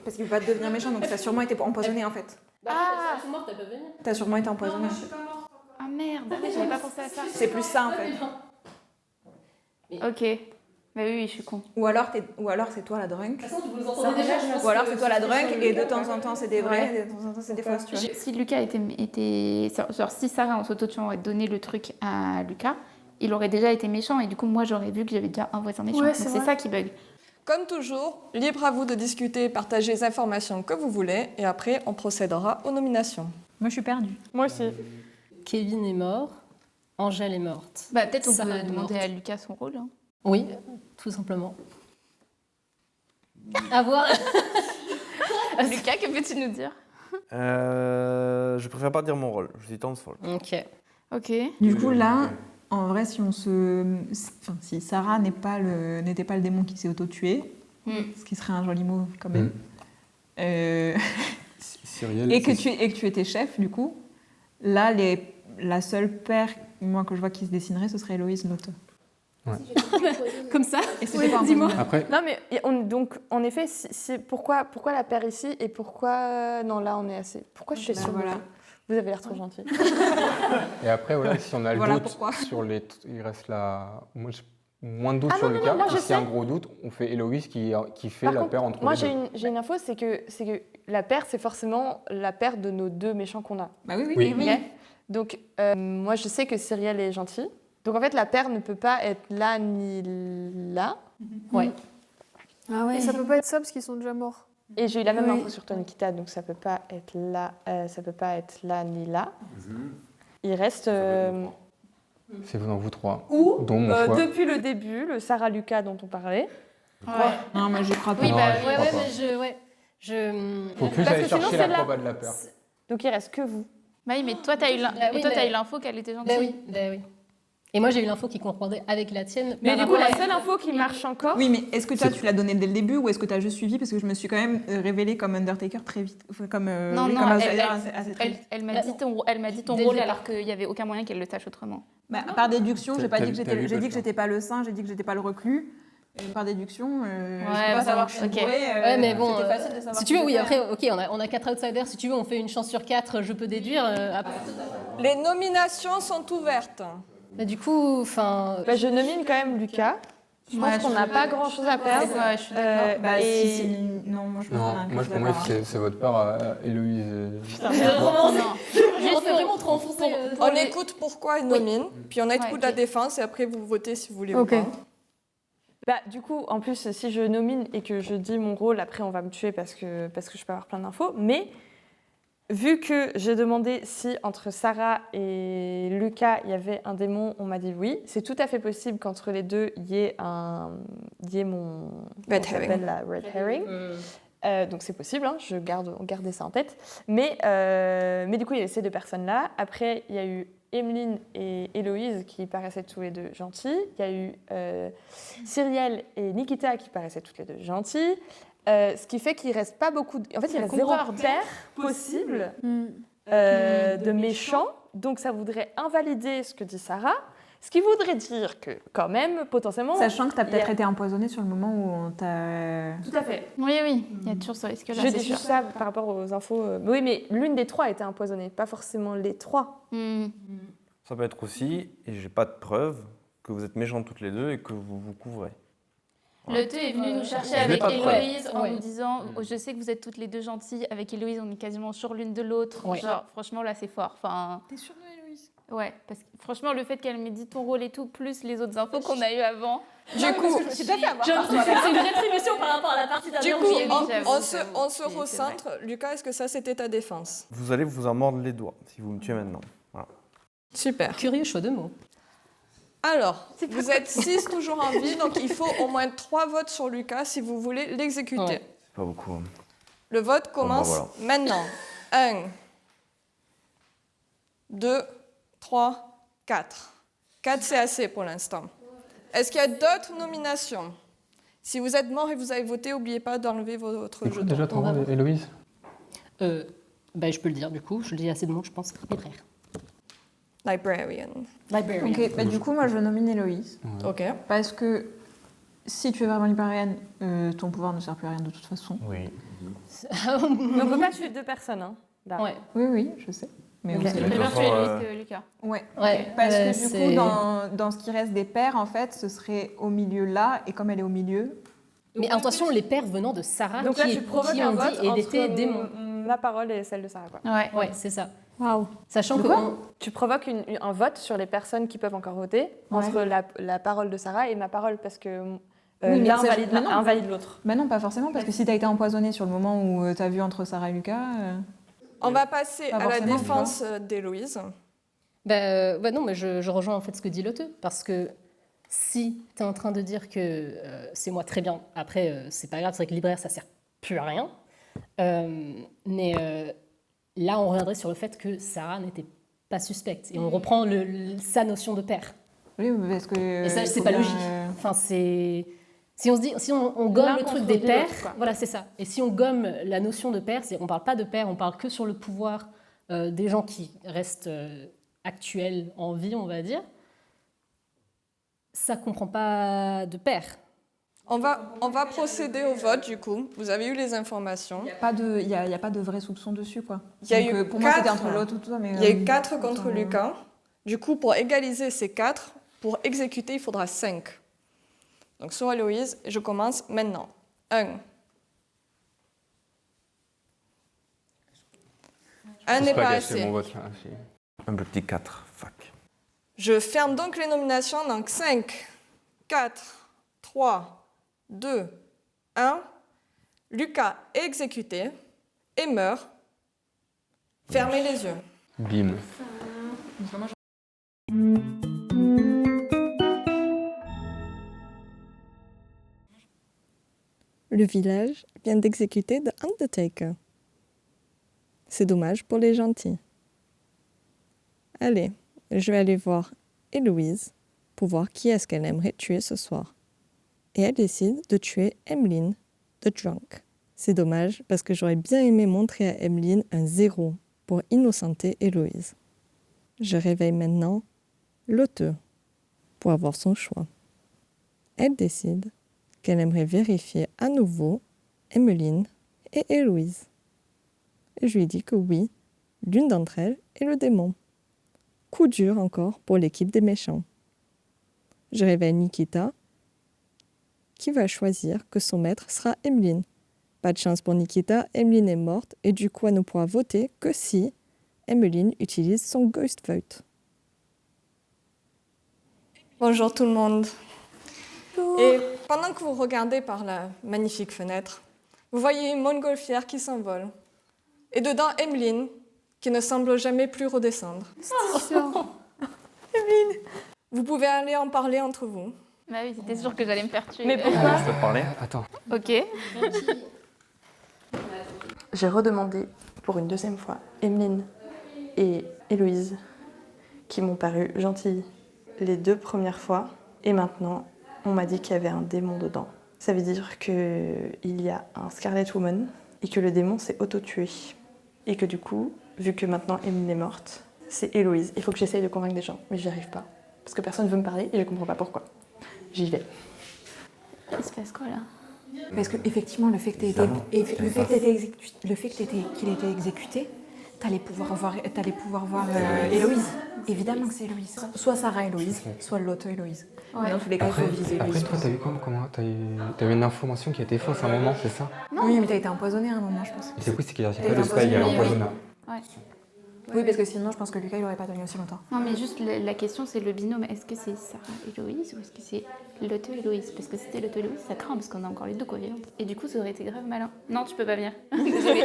parce qu'il peut pas devenir méchant, donc ça a sûrement été empoisonné en fait. Ah, Je suis morte, elle peut venir. T'as sûrement été empoisonné. ah merde, j'avais pas pensé à ça. C'est plus ça en fait. Ok. Bah oui, je suis con. Ou alors c'est toi la drunk. De toute façon, vous entendez déjà. Ou alors c'est toi la drunk et de temps en temps c'est des vrais, et de temps en temps c'est des fausses, tu vois. Si Lucas était. Genre, si Sarah en s'auto-tuant aurait donné le truc à Lucas, il aurait déjà été méchant et du coup, moi, j'aurais vu que j'avais déjà un voisin méchant. Ouais, Donc c'est c'est vrai. ça qui bug. Comme toujours, libre à vous de discuter et partager les informations que vous voulez et après on procédera aux nominations. Moi je suis perdue. Moi aussi. Kevin est mort. Angèle est morte. Bah, peut-être on Sarah peut est demander morte. à Lucas son rôle. Hein. Oui, tout simplement. À voir. Lucas, que peux-tu nous dire? Je préfère pas dire mon rôle. Je dis townsfolk. Ok. Ok. Du coup là, en vrai si Sarah n'était pas le démon qui s'est auto-tué, ce qui serait un joli mot quand même. Cyrielle. Et que tu étais chef, du coup, là, la seule paire, moi, que je vois qui se dessinerait, ce serait Héloïse Lotte. Comme ça. Et c'était pas Dis-moi. impossible. Après, Non, mais donc, en effet, pourquoi la paire ici et pourquoi. Non, là, on est assez. Pourquoi je suis Bah, sur voilà. Vous avez l'air trop gentil. et après, voilà, si on a le Voilà doute pourquoi. sur les. Il reste là. Moi, j'ai moins de doute Ah sur non, non, Lucas. non, moi, Et je s'il y a un sais. gros doute, on fait Héloïse qui fait Par la contre, paire entre moi, les deux. j'ai une info, c'est que la paire, c'est forcément la paire de nos deux méchants qu'on a. Bah oui. Oui. Ok. Donc, moi, je sais que Cyrielle est gentille. Donc, en fait, la paire ne peut pas être là ni là. Ouais. Ah ouais. Et ça peut pas être ça parce qu'ils sont déjà morts. Et j'ai eu la même Oui. info sur toi, Nikita, donc ça peut pas être là, ça peut pas être là ni là. Il reste C'est vous dans vous trois. ou Dont mon choix. depuis le début, le Sarah Lucas dont on parlait. Ouais. Non, moi, j'y crois pas. Oui, Non, bah, je ouais, crois ouais, pas. mais je. Faut plus Parce aller que sinon, chercher c'est la là. proba de la paire. Donc il reste que vous. Bah oui, mais toi, t'as eu Bah oui, mais- l'info qu'elle était gentille. Bah oui, bah oui. Et moi, j'ai eu l'info qui correspondait avec la tienne. Mais par du coup, rapport la à- seule info qui marche encore. Oui, mais est-ce que toi, tu l'as donné dès le début ou est-ce que tu as juste suivi? Parce que je me suis quand même révélée comme Undertaker très vite. Enfin, comme, Non, oui, non, comme elle- assez très vite. Elle m'a dit ton Dès le rôle départ. alors qu'il n'y avait aucun moyen qu'elle le sache autrement. Bah, par déduction, j'ai pas T'as- dit que t'as vu j'ai dit peut-être que j'étais pas le saint, j'ai dit que j'étais pas le reclus. Et par déduction, je peux bah, pas savoir que je suis ok. bourrée, Ouais, mais bon, c'était facile de savoir si qui tu veux, oui, j'étais. après, ok, on a 4 outsiders. Si tu veux, on fait une chance sur 4, je peux déduire. Après. Les nominations sont ouvertes. Bah, du coup, enfin. Bah, je nomine quand même Lucas. Je pense qu'on n'a pas grand chose à perdre. Ouais, je suis d'accord. Bah, et- si. Non, moi je pense Non, qu'on a un moi peu pour moi d'accord. c'est votre part, Héloïse. Vraiment, Non. on fait vraiment trop enfoncer. On écoute pourquoi ils nominent, puis on écoute Ouais, la ok. défense et après vous votez si vous voulez Ok. ou pas. Bah, du coup, en plus, si je nomine et que je dis mon rôle, après on va me tuer parce que je peux avoir plein d'infos. Mais vu que j'ai demandé si entre Sarah et Lucas il y avait un démon, on m'a dit oui. C'est tout à fait possible qu'entre les deux il y ait mon Red comment ça herring. s'appelle, la red herring. Donc c'est possible, hein, gardez ça en tête. Mais du coup, il y a ces deux personnes-là. Après, il y a eu Emeline et Héloïse qui paraissaient tous les deux gentils. Il y a eu Cyrielle et Nikita qui paraissaient toutes les deux gentils. Ce qui fait qu'il reste pas beaucoup... En fait, il reste zéro paire possible de méchants. Donc ça voudrait invalider ce que dit Sarah. Ce qui voudrait dire que, quand même, potentiellement... Sachant que tu as peut-être il y a- été empoisonnée sur le moment où on t'a. Tout à fait. Oui, oui, il y a toujours ce risque-là. Je c'est dis sûr. juste ça par rapport aux infos. Oui, mais l'une des trois a été empoisonnée, pas forcément les trois. Ça peut être aussi, et j'ai pas de preuve, que vous êtes méchantes toutes les deux et que vous vous couvrez. Le thé est venu nous chercher Je l'ai avec pas prêt. Héloïse en nous disant je sais que vous êtes toutes les deux gentilles. Avec Héloïse, on est quasiment sur l'une de l'autre. Ouais. Genre, franchement, là, c'est fort. Enfin, T'es sûre de Héloïse? ouais, parce que franchement, le fait qu'elle m'ait dit ton rôle et tout, plus les autres infos qu'on a eues avant. Du coup, C'est une rétribution par rapport à la partie du dernière. coup, oui, on j'avoue, se c'est recentre. Lucas, est-ce que ça, c'était ta défense? Vous allez vous en mordre les doigts si vous me tuez maintenant. Voilà. Super. Curieux choix de mots. Alors, vous êtes 6 toujours en vie, donc il faut au moins 3 votes sur Lucas si vous voulez l'exécuter. Ouais. Pas beaucoup. Hein. Le vote commence voilà. maintenant. 1, 2, 3, 4. 4, c'est assez pour l'instant. Est-ce qu'il y a d'autres nominations? Si vous êtes mort et vous avez voté, n'oubliez pas d'enlever votre C'est quoi jeton. déjà ton rôle, Héloïse? Bah, je peux le dire du coup, je le dis assez de monde, je pense. Libraire. Librarian. Librarian. Ok, bah du coup, moi, je nomine Héloïse. Ok. Parce que si tu es vraiment librarienne, ton pouvoir ne sert plus à rien de toute façon. Oui. Mais on ne peut pas tuer 2 personnes. Hein, là. Ouais. Oui, oui, je sais. Mais Ok. on sait Je pas. préfère façon, tuer Héloïse que Lucas. Ouais. Ouais. Parce que du c'est- coup, dans ce qui reste des pairs, en fait, ce serait au milieu là, et comme elle est au milieu, Mais attention, les pères venant de Sarah Donc là, qui, tu provoques qui un ont dit vote et était entre démon. ma parole et celle de Sarah. Quoi. Ouais. Ouais, c'est ça. Waouh. Sachant que Tu provoques un vote sur les personnes qui peuvent encore voter entre la parole de Sarah et ma parole parce que Oui, mais l'un c'est- valide, mais non. invalide l'autre. bah non, pas forcément, parce que si t'as été empoisonné sur le moment où t'as vu entre Sarah et Lucas, On va passer Pas à la forcément, défense d'Héloïse. bah non, mais je rejoins en fait ce que dit Lotte, parce que si tu es en train de dire que c'est moi très bien, après c'est pas grave, c'est vrai que libraire ça sert plus à rien, mais là on reviendrait sur le fait que Sarah n'était pas suspecte et on reprend sa notion de père. oui, parce que. Et ça c'est faut pas bien, logique. Enfin c'est si on se dit si on gomme L'un le truc contre des l'autre, pères, quoi. voilà c'est ça. Et si on gomme la notion de père, on parle pas de père, on parle que sur le pouvoir des gens qui restent actuels en vie, on va dire. Ça comprend pas de père. On va procéder au vote du coup. Vous avez eu les informations. Il n'y a pas de vrai soupçon dessus, quoi. Il y a Donc, eu pour moi, c'était 4. entre l'autre ou toi, mais. Il y a eu 4 contre attends, Lucas. Du coup, pour égaliser ces 4, pour exécuter, il faudra 5. Donc sur Héloïse, je commence maintenant. 1. 1 n'est C'est pas pas gâché assez. mon vote là. Un petit 4. Fuck. Je ferme donc les nominations. Donc 5, 4, 3, 2, 1. Lucas est exécuté et meurt. Fermez les yeux. Bim. Le village vient d'exécuter The Undertaker. C'est dommage pour les gentils. Allez, je vais aller voir Héloïse pour voir qui est-ce qu'elle aimerait tuer ce soir. Et elle décide de tuer Emmeline, the drunk. C'est dommage parce que j'aurais bien aimé montrer à Emmeline un 0 pour innocenter Héloïse. Je réveille maintenant Lotte pour avoir son choix. Elle décide qu'elle aimerait vérifier à nouveau Emmeline et Héloïse. Et je lui dis que oui, l'une d'entre elles est le démon. Coup dur encore pour l'équipe des méchants. Je réveille Nikita, qui va choisir que son maître sera Emmeline. Pas de chance pour Nikita, Emmeline est morte et du coup elle ne pourra voter que si Emmeline utilise son Ghost Vote. Bonjour tout le monde. Et pendant que vous regardez par la magnifique fenêtre, vous voyez une montgolfière qui s'envole. Et dedans, Emmeline, qui ne semble jamais plus redescendre. Emmeline, vous pouvez aller en parler entre vous. Bah oui, c'était sûr que j'allais me faire tuer. Mais pourquoi Je peux te parler? Attends. Ok. J'ai redemandé pour une deuxième fois Emmeline et Héloïse, qui m'ont paru gentilles les 2 premières fois. Et maintenant, on m'a dit qu'il y avait un démon dedans. Ça veut dire qu'il y a un Scarlet Woman et que le démon s'est auto-tué. Et que du coup, vu que maintenant Emmeline est morte, c'est Héloïse. Il faut que j'essaye de convaincre des gens, mais j'y arrive pas. Parce que personne ne veut me parler et je comprends pas pourquoi. J'y vais. Il se passe quoi là? Parce que effectivement, le fait que qu'il ait été exécuté, T'allais pouvoir voir Héloïse. Évidemment que c'est Héloïse. Soit Sarah Héloïse, soit Lotte Héloïse. Ouais. Dans tous les cas, il faut viser Après, Héloïse. toi, t'as eu comment t'as eu une information qui a été fausse à un moment, c'est ça? Oui, mais t'as été empoisonnée à un moment, je pense. C'est oui, c'est qu'il y a T'as pas de été spy, il y a empoisonnée, empoisonné. Ouais. Oui, parce que sinon, je pense que Lucas, il aurait pas tenu aussi longtemps. Non, mais juste la question, c'est le binôme. Est-ce que c'est Sarah Héloïse ou est-ce que c'est Lotte Héloïse? Parce que si c'était Lotte Héloïse, ça craint parce qu'on a encore les deux co-vivantes. Et du coup, ça aurait été grave malin. Non, tu peux pas venir. Désolée.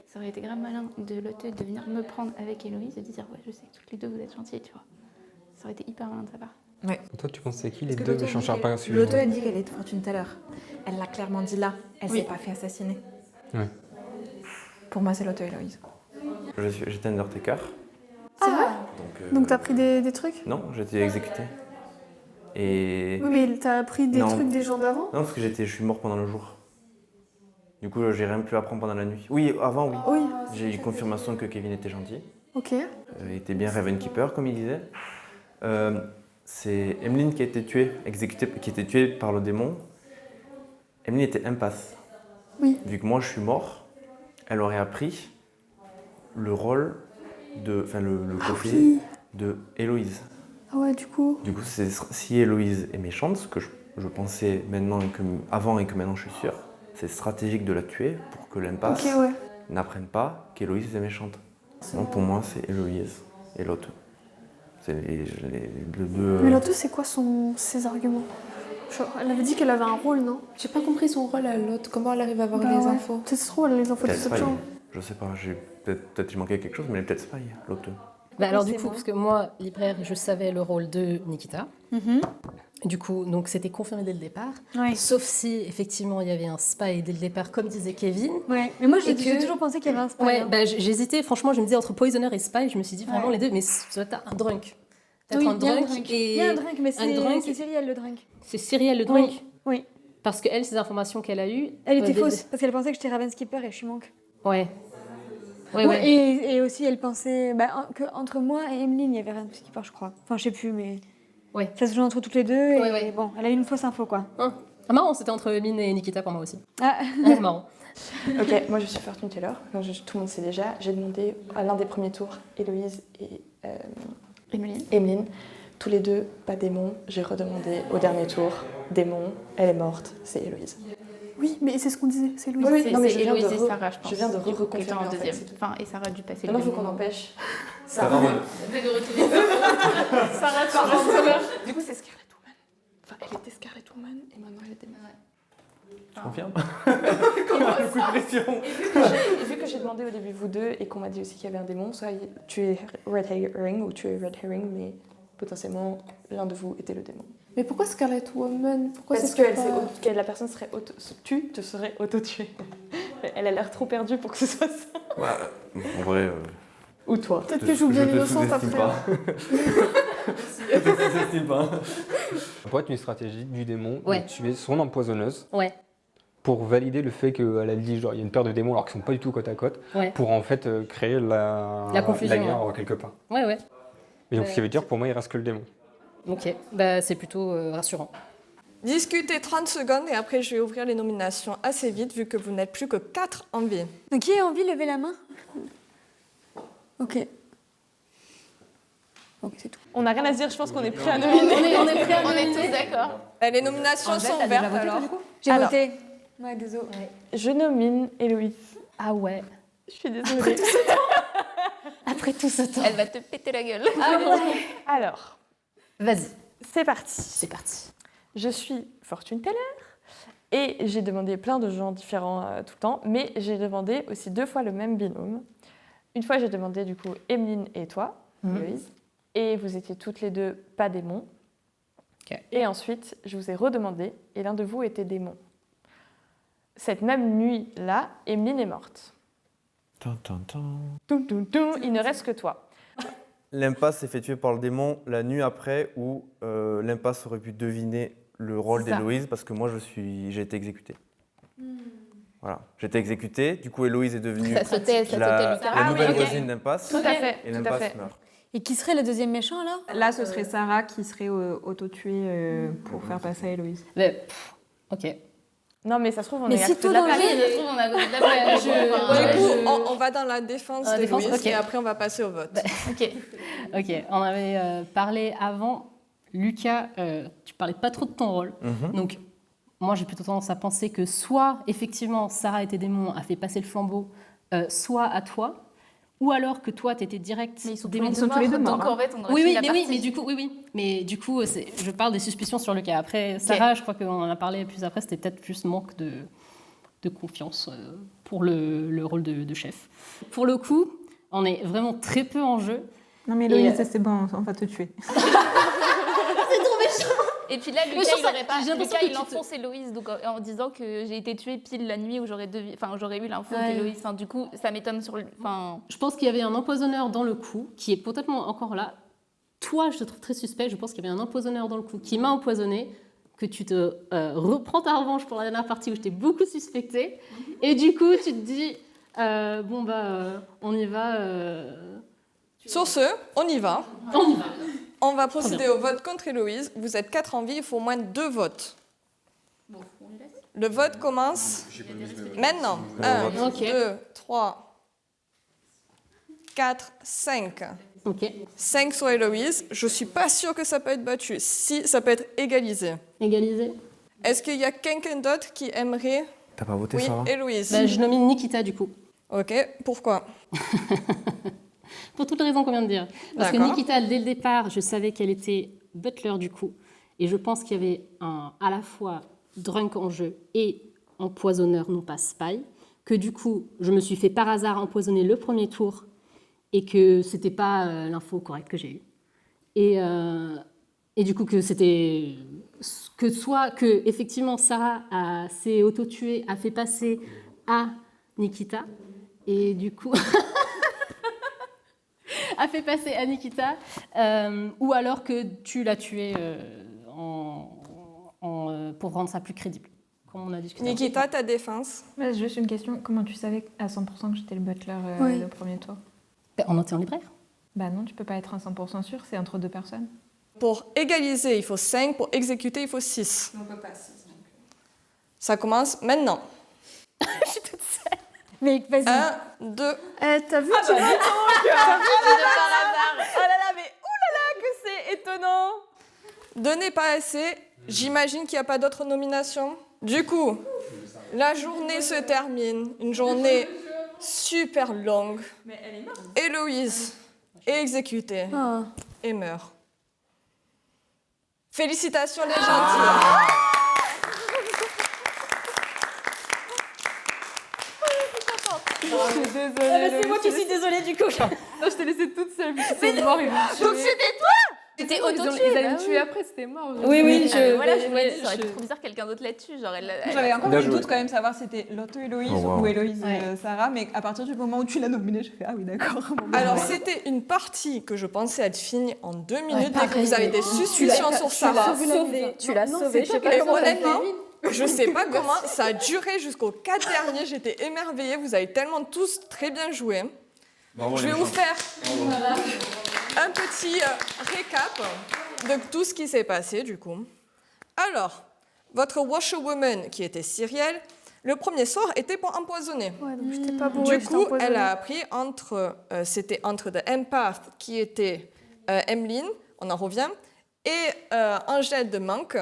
Ça aurait été grave malin de Lotte de venir me prendre avec Héloïse et de dire ouais, je sais que toutes les deux vous êtes gentilles, tu vois. Ça aurait été hyper malin de sa part. Ouais. Toi, tu penses que c'est qui les Parce que deux Lotte méchants dit pas qu'elle- suivants? Lotte a dit qu'elle était Fortune tout à l'heure. Elle l'a clairement dit là. Elle Oui. s'est pas fait assassiner. Ouais. Pour moi, c'est Lotte Héloïse. J'étais Undertaker. C'est vrai Donc, Donc t'as pris des trucs? Non, j'étais exécuté. Et... Oui, mais t'as pris des Non. trucs des gens d'avant? Non, parce que je suis mort pendant le jour. Du coup, j'ai rien pu apprendre pendant la nuit. Oui, avant, oui. Oui. J'ai eu confirmation que Kevin était gentil. Ok. Était bien Ravenkeeper, comme il disait. C'est Emeline qui a été tuée, exécutée, qui a été tuée par le démon. Emeline était empath. Oui. Vu que moi, je suis mort, elle aurait appris le rôle de... Enfin, le côté oui. de Héloïse. Ah ouais, du coup. Du coup, si Héloïse est méchante, ce que je pensais maintenant avant et que maintenant je suis sûr, c'est stratégique de la tuer pour que l'impasse Ok, ouais. n'apprenne pas qu'Héloïse est méchante. Sinon, pour moi, c'est Héloïse et Lotte. C'est les deux... Mais Lotte, c'est quoi ses arguments? Genre, elle avait dit qu'elle avait un rôle, non? J'ai pas compris son rôle à l'autre. Comment elle arrive à avoir Bah les ouais. infos? Peut-être trop, elle a les infos de Peut-être cette spy. chambre. Je sais pas, peut-être j'ai manqué quelque chose, mais elle est peut-être spy, Lotte. Bah alors c'est du coup, moi. parce que moi, libraire, je savais le rôle de Nikita. Du coup, donc c'était confirmé dès le départ. Ouais. Sauf si, effectivement, il y avait un spy dès le départ, comme disait Kevin. Ouais. Mais moi, j'ai Et que- j'ai toujours pensé qu'il y avait un spy. Ouais, hein. bah, j'hésitais, franchement, je me disais entre Poisoner et Spy, je me suis dit vraiment Ouais. les deux, mais ça doit être un drunk. Peut-être Oui, un il y a un drunk drunk. et... Il y a un drunk, mais un drunk. c'est Cyrielle le drunk. C'est Cyrielle le drunk. Oui, oui. Parce qu'elle, ces informations qu'elle a eues... Elle était dès- fausse, parce qu'elle pensait que j'étais Ravenskipper et je suis manque. Ouais. Ouais, Ouais, ouais. et aussi, elle pensait qu'entre moi et Emeline, il y avait Ravenskipper, je crois. Enfin, je sais plus, mais... Ouais. Ça se joue entre toutes les deux, Ouais, et ouais. bon, elle a eu une fausse info, quoi. Ah, marrant, c'était entre Mine et Nikita pour moi aussi. Ah. C'est marrant. Ok, moi je suis Fortune Teller. Comme tout le monde sait déjà, j'ai demandé à l'un des premiers tours, Héloïse et Emeline. Tous les deux, pas démon. J'ai redemandé au dernier tour, démon, elle est morte, c'est Héloïse. Oui, mais c'est ce qu'on disait, c'est Louise. Oui, C'est non, mais je viens Héloïse de et Sarah, je pense. Je viens de Du coup, qui étaient reconfirmer en en fait, deuxième. c'est tout. Enfin, et Sarah a dû passer Maintenant, le il faut qu'on moment. empêche. Sarah, Du coup, c'est Scarlet Woman. Enfin, elle était Scarlet Woman et maintenant elle est démon. tu confirmes? Le coup de pression. Et vu que j'ai demandé au début vous deux et qu'on m'a dit aussi qu'il y avait un démon, soit tu es Red Herring ou tu es Red Herring, mais potentiellement l'un de vous était le démon. Mais pourquoi Scarlet Woman? Pourquoi Parce ça que serait pas... que la personne serait tu te serais auto-tuée. Elle a l'air trop perdue pour que ce soit ça. Ouais, en vrai... Ou toi. Peut-être que j'oublie je te l'innocente sous-estime après. pas. Je te sous-estime pas. Ça pourrait être une stratégie du démon Ouais. de tuer son empoisonneuse Ouais. pour valider le fait qu'elle a dit genre il y a une paire de démons alors qu'ils sont pas du tout côte à côte, Ouais. pour en fait créer la confusion, guerre ouais. quelque part. Ouais, ouais. Et donc ce qui veut dire pour moi il reste que le démon. Ok, bah c'est plutôt rassurant. Discutez 30 secondes et après je vais ouvrir les nominations assez vite vu que vous n'êtes plus que 4 en vie. Donc, qui a envie de lever la main? Ok. Ok, c'est tout. On n'a rien à se dire, je pense qu'on est prêts à nominer. On est prêts à nominer. On est tous d'accord. Les nominations sont ouvertes alors. J'ai Alors. voté. Ouais, désolé. Je nomine Héloïse. Ah ouais. Je suis désolée. Après tout ce temps. Elle va te péter la gueule. Alors, Vas-y, c'est parti. c'est parti. Je suis Fortune Teller et j'ai demandé plein de gens différents tout le temps, mais j'ai demandé aussi 2 fois le même binôme. Une fois, j'ai demandé du coup Emeline et toi, Héloïse, et vous étiez toutes les deux pas démons. Ok. Et ensuite, je vous ai redemandé et l'un de vous était démon. Cette même nuit-là, Emeline est morte. Toum, toum, toum, il ne reste que toi. L'impasse s'est fait tuer par le démon la nuit après où l'impasse aurait pu deviner le rôle C'est ça. d'Héloïse parce que moi j'ai été exécuté. Voilà, j'ai été exécuté, du coup Héloïse est devenue Ça sautait la littéralement. nouvelle Ah oui, ok. voisine d'impasse Tout à fait, et tout à l'impasse fait. meurt. Et qui serait le deuxième méchant alors? Là, ce serait Sarah qui serait auto-tuée pour faire passer à Héloïse. Mais, ok. Non, mais ça se trouve, on Mais est à si côté tout de la dans le plaque. jeu, Ça se trouve, on a côté de la plaque. Du coup, on va dans la défense La de défense, Louise ok. et après on va passer au vote. Ok. Ok, on avait parlé avant. Lucas, tu parlais pas trop de ton rôle. Donc, moi, j'ai plutôt tendance à penser que soit, effectivement, Sarah et tes démons a fait passer le flambeau, soit à toi, ou alors que toi, tu étais direct. Mais ils sont démon. tous les deux morts. Donc en fait, on aurait Oui, fini oui, la mais partie. oui, mais du coup, mais du coup, je parle des suspicions sur Lucas. Après, Sarah, je crois qu'on en a parlé plus après, c'était peut-être plus manque de confiance pour le rôle de chef. Pour le coup, on est vraiment très peu en jeu. Non mais Héloïse, ça c'est bon, on va te tuer. Et puis là, Mais Lucas, je trouve il ça- aurait pas. j'ai l'impression Lucas, que il enfonce Héloïse donc en disant que j'ai été tuée pile la nuit où j'aurais eu l'info Ouais. d'Héloïse. Enfin, du coup, ça m'étonne sur le. Enfin, Je pense qu'il y avait un empoisonneur dans le coup, qui est potentiellement encore là. Toi, je te trouve très suspect. Je pense qu'il y avait un empoisonneur dans le coup qui m'a empoisonné, que tu te reprends ta revanche pour la dernière partie où je t'ai beaucoup suspecté. Et du coup, tu te dis, on y va. Sur ce, on y va. On y va. On va procéder au vote contre Héloïse. Vous êtes 4 en vie, il faut au moins 2 votes. bon, on les laisse. Le vote commence maintenant. 1, 2, 3, 4, 5. Ok. 5 sur Héloïse. Je suis pas sûre que ça peut être battu. Si, ça peut être égalisé. Égalisé. Est-ce qu'il y a quelqu'un d'autre qui aimerait... T'as pas voté, Oui, Sarah? Héloïse. Bah, je nomine Nikita du coup. Ok, pourquoi? Pour toutes les raisons qu'on vient de dire. Parce que D'accord. Nikita, dès le départ, je savais qu'elle était butler du coup. Et je pense qu'il y avait à la fois drunk en jeu et empoisonneur, non pas spy. Que du coup, je me suis fait par hasard empoisonner le premier tour et que c'était pas l'info correcte que j'ai eue. Et du coup, que c'était. Que soit que, effectivement, Sarah s'est auto-tuée, a fait passer à Nikita. Et du coup. a fait passer à Nikita, ou alors que tu l'as tué pour rendre ça plus crédible, comme on a discuté. Nikita, ta défense. Ouais, juste une question, comment tu savais à 100% que j'étais le butler Oui. le premier tour? On était en libraire. Bah non, tu peux pas être à 100% sûr, c'est entre 2 personnes. Pour égaliser, il faut 5. Pour exécuter, il faut 6. On peut pas 6. Ça commence maintenant. Je suis toute seule. Mais vas-y. 1, 2... T'as vu Ah bah, par oh là là, mais oulala, que c'est étonnant. 2 n'est pas assez. J'imagine qu'il n'y a pas d'autres nominations. Du coup, la journée se termine. Une journée super longue. Mais elle est morte. Héloïse est exécutée et meurt. Félicitations les gentils. Je suis désolée. C'est moi qui suis désolée du coup. Non, je t'ai laissée toute seule. C'était mort, ils m'ont tué. Donc c'était toi. C'était Ils auto-tué. allaient me tuer après, c'était mort. Oui, oui, Voilà, je me dis, j'aurais été trop bizarre que quelqu'un d'autre la tue. Genre, J'avais encore Bien le joué. doute quand même savoir si c'était Loto Héloïse Oh, wow. ou Héloïse Ouais. Sarah, mais à partir du moment où tu l'as nominée, je fais ah oui d'accord. Bon, bah, Alors ouais. c'était une partie que je pensais être finie en 2 minutes et que pareil. vous avez des suspicions sur Sarah. Tu l'as sauvée. Je sais pas Et comment t'as honnêtement, fait. je sais pas comment, ça a duré jusqu'aux 4 derniers, j'étais émerveillée, vous avez tellement tous très bien joué. Je vais vous faire un petit récap de tout ce qui s'est passé du coup. Alors, votre washerwoman qui était Cyrielle, le premier soir était pour empoisonner. Ouais, donc j'étais pas bourrée, Du j'étais coup, empoisonnée. elle a appris c'était entre The Empath qui était Emmeline, on en revient, et Angèle de Monk,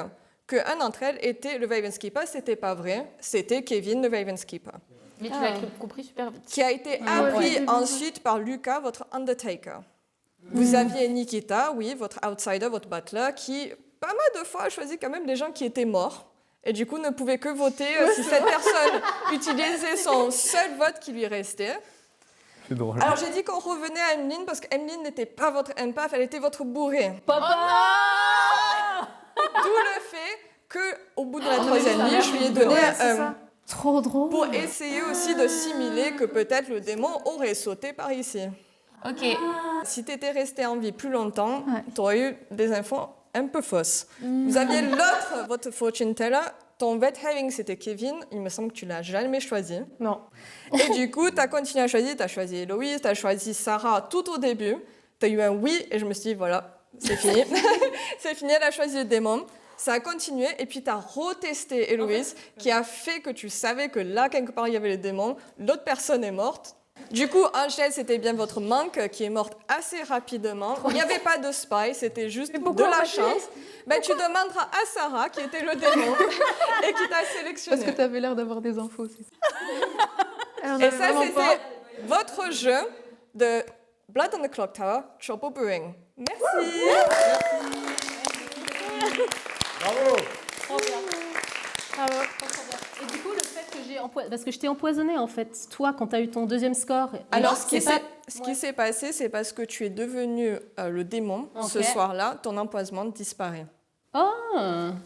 qu'un d'entre elles était le Ravenskeeper. C'était pas vrai, c'était Kevin le Ravenskeeper. Mais tu l'as compris super vite. Qui a été appris ensuite par Lucas, votre Undertaker. Vous aviez Nikita, oui, votre outsider, votre butler, qui pas mal de fois a choisi quand même les gens qui étaient morts. Et du coup, ne pouvait que voter si cette personne utilisait son seul vote qui lui restait. C'est drôle. Alors j'ai dit qu'on revenait à Emmeline parce qu'Emmeline n'était pas votre empath, elle était votre bourrée. D'où le fait qu'au bout de la 3e nuit, je lui ai donné Trop drôle. pour essayer aussi de simuler que peut-être le démon aurait sauté par ici. Ok. Si tu étais resté en vie plus longtemps, tu aurais eu des infos un peu fausses. Vous aviez l'autre, votre fortune teller. Ton vet having, c'était Kevin. Il me semble que tu l'as jamais choisi. Non. Et du coup, tu as continué à choisir. Tu as choisi Héloïse, tu as choisi Sarah tout au début. Tu as eu un oui et je me suis dit, voilà, c'est fini. C'est fini, elle a choisi le démon. ça a continué, et puis tu as retesté Héloïse, qui a fait que tu savais que là, quelque part, il y avait les démons. L'autre personne est morte. Du coup, Angèle, c'était bien votre manque qui est morte assez rapidement. Il n'y avait pas de spy, c'était juste de la chance. Ben, tu demanderas à Sarah, qui était le démon, et qui t'a sélectionné. Parce que tu avais l'air d'avoir des infos aussi. Et ça, c'était votre jeu de Blood on the Clock Tower, Trouble Brewing. Merci. Bravo. Trop bien. Bravo. Et du coup, le fait que j'ai empoisonné... Parce que je t'ai empoisonné, en fait, toi, quand tu as eu ton deuxième score. Alors, ce qui s'est passé, c'est parce que tu es devenu le démon. Ce soir-là, ton empoisonnement disparaît. Oh,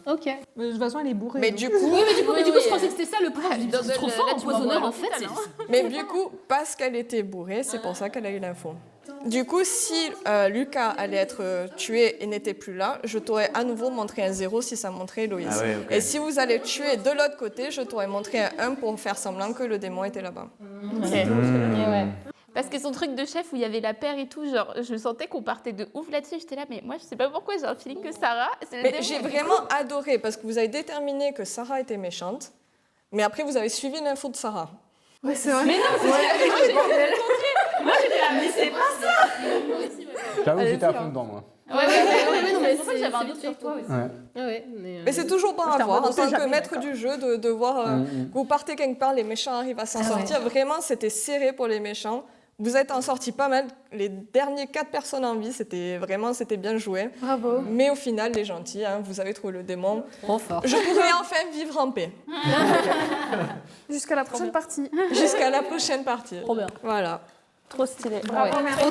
ok. Mais de toute façon, elle est bourrée. Mais du coup, je pensais que c'était ça le point. C'est trop fort, empoisonneur, en fait. Mais du coup, parce qu'elle était bourrée, c'est pour ça qu'elle a eu l'info. Du coup, si Lucas allait être tué et n'était plus là, je t'aurais à nouveau montré un 0 si ça montrait Héloïse. Ah ouais, okay. Et si vous allez tuer de l'autre côté, je t'aurais montré un 1 pour faire semblant que le démon était là-bas. Okay. Parce que son truc de chef où il y avait la paire et tout, genre, je sentais qu'on partait de ouf là-dessus. J'étais là, mais moi, je sais pas pourquoi, j'ai un feeling que Sarah, c'est le Mais démon. j'ai vraiment adoré parce que vous avez déterminé que Sarah était méchante, mais après vous avez suivi l'info de Sarah. Ouais, c'est vrai. Mais non, moi j'étais là, mais c'est pas ça. J'avoue que j'étais à fond dedans, moi. Ouais, non, mais c'est pour ça que j'avais un doute sur toi aussi. Mais c'est toujours bon à voir en tant que maître du jeu de voir que vous partez quelque part, les méchants arrivent à s'en sortir. Vraiment, c'était serré pour les méchants. Vous êtes en sortis pas mal. Les derniers 4 personnes en vie, c'était bien joué. Bravo. Mais au final, les gentils, vous avez trouvé le démon. Trop fort. Je pourrais enfin vivre en paix. Jusqu'à la prochaine partie. Jusqu'à la prochaine partie. Trop bien. Voilà. Trop stylé. Bravo, Ouais. merci.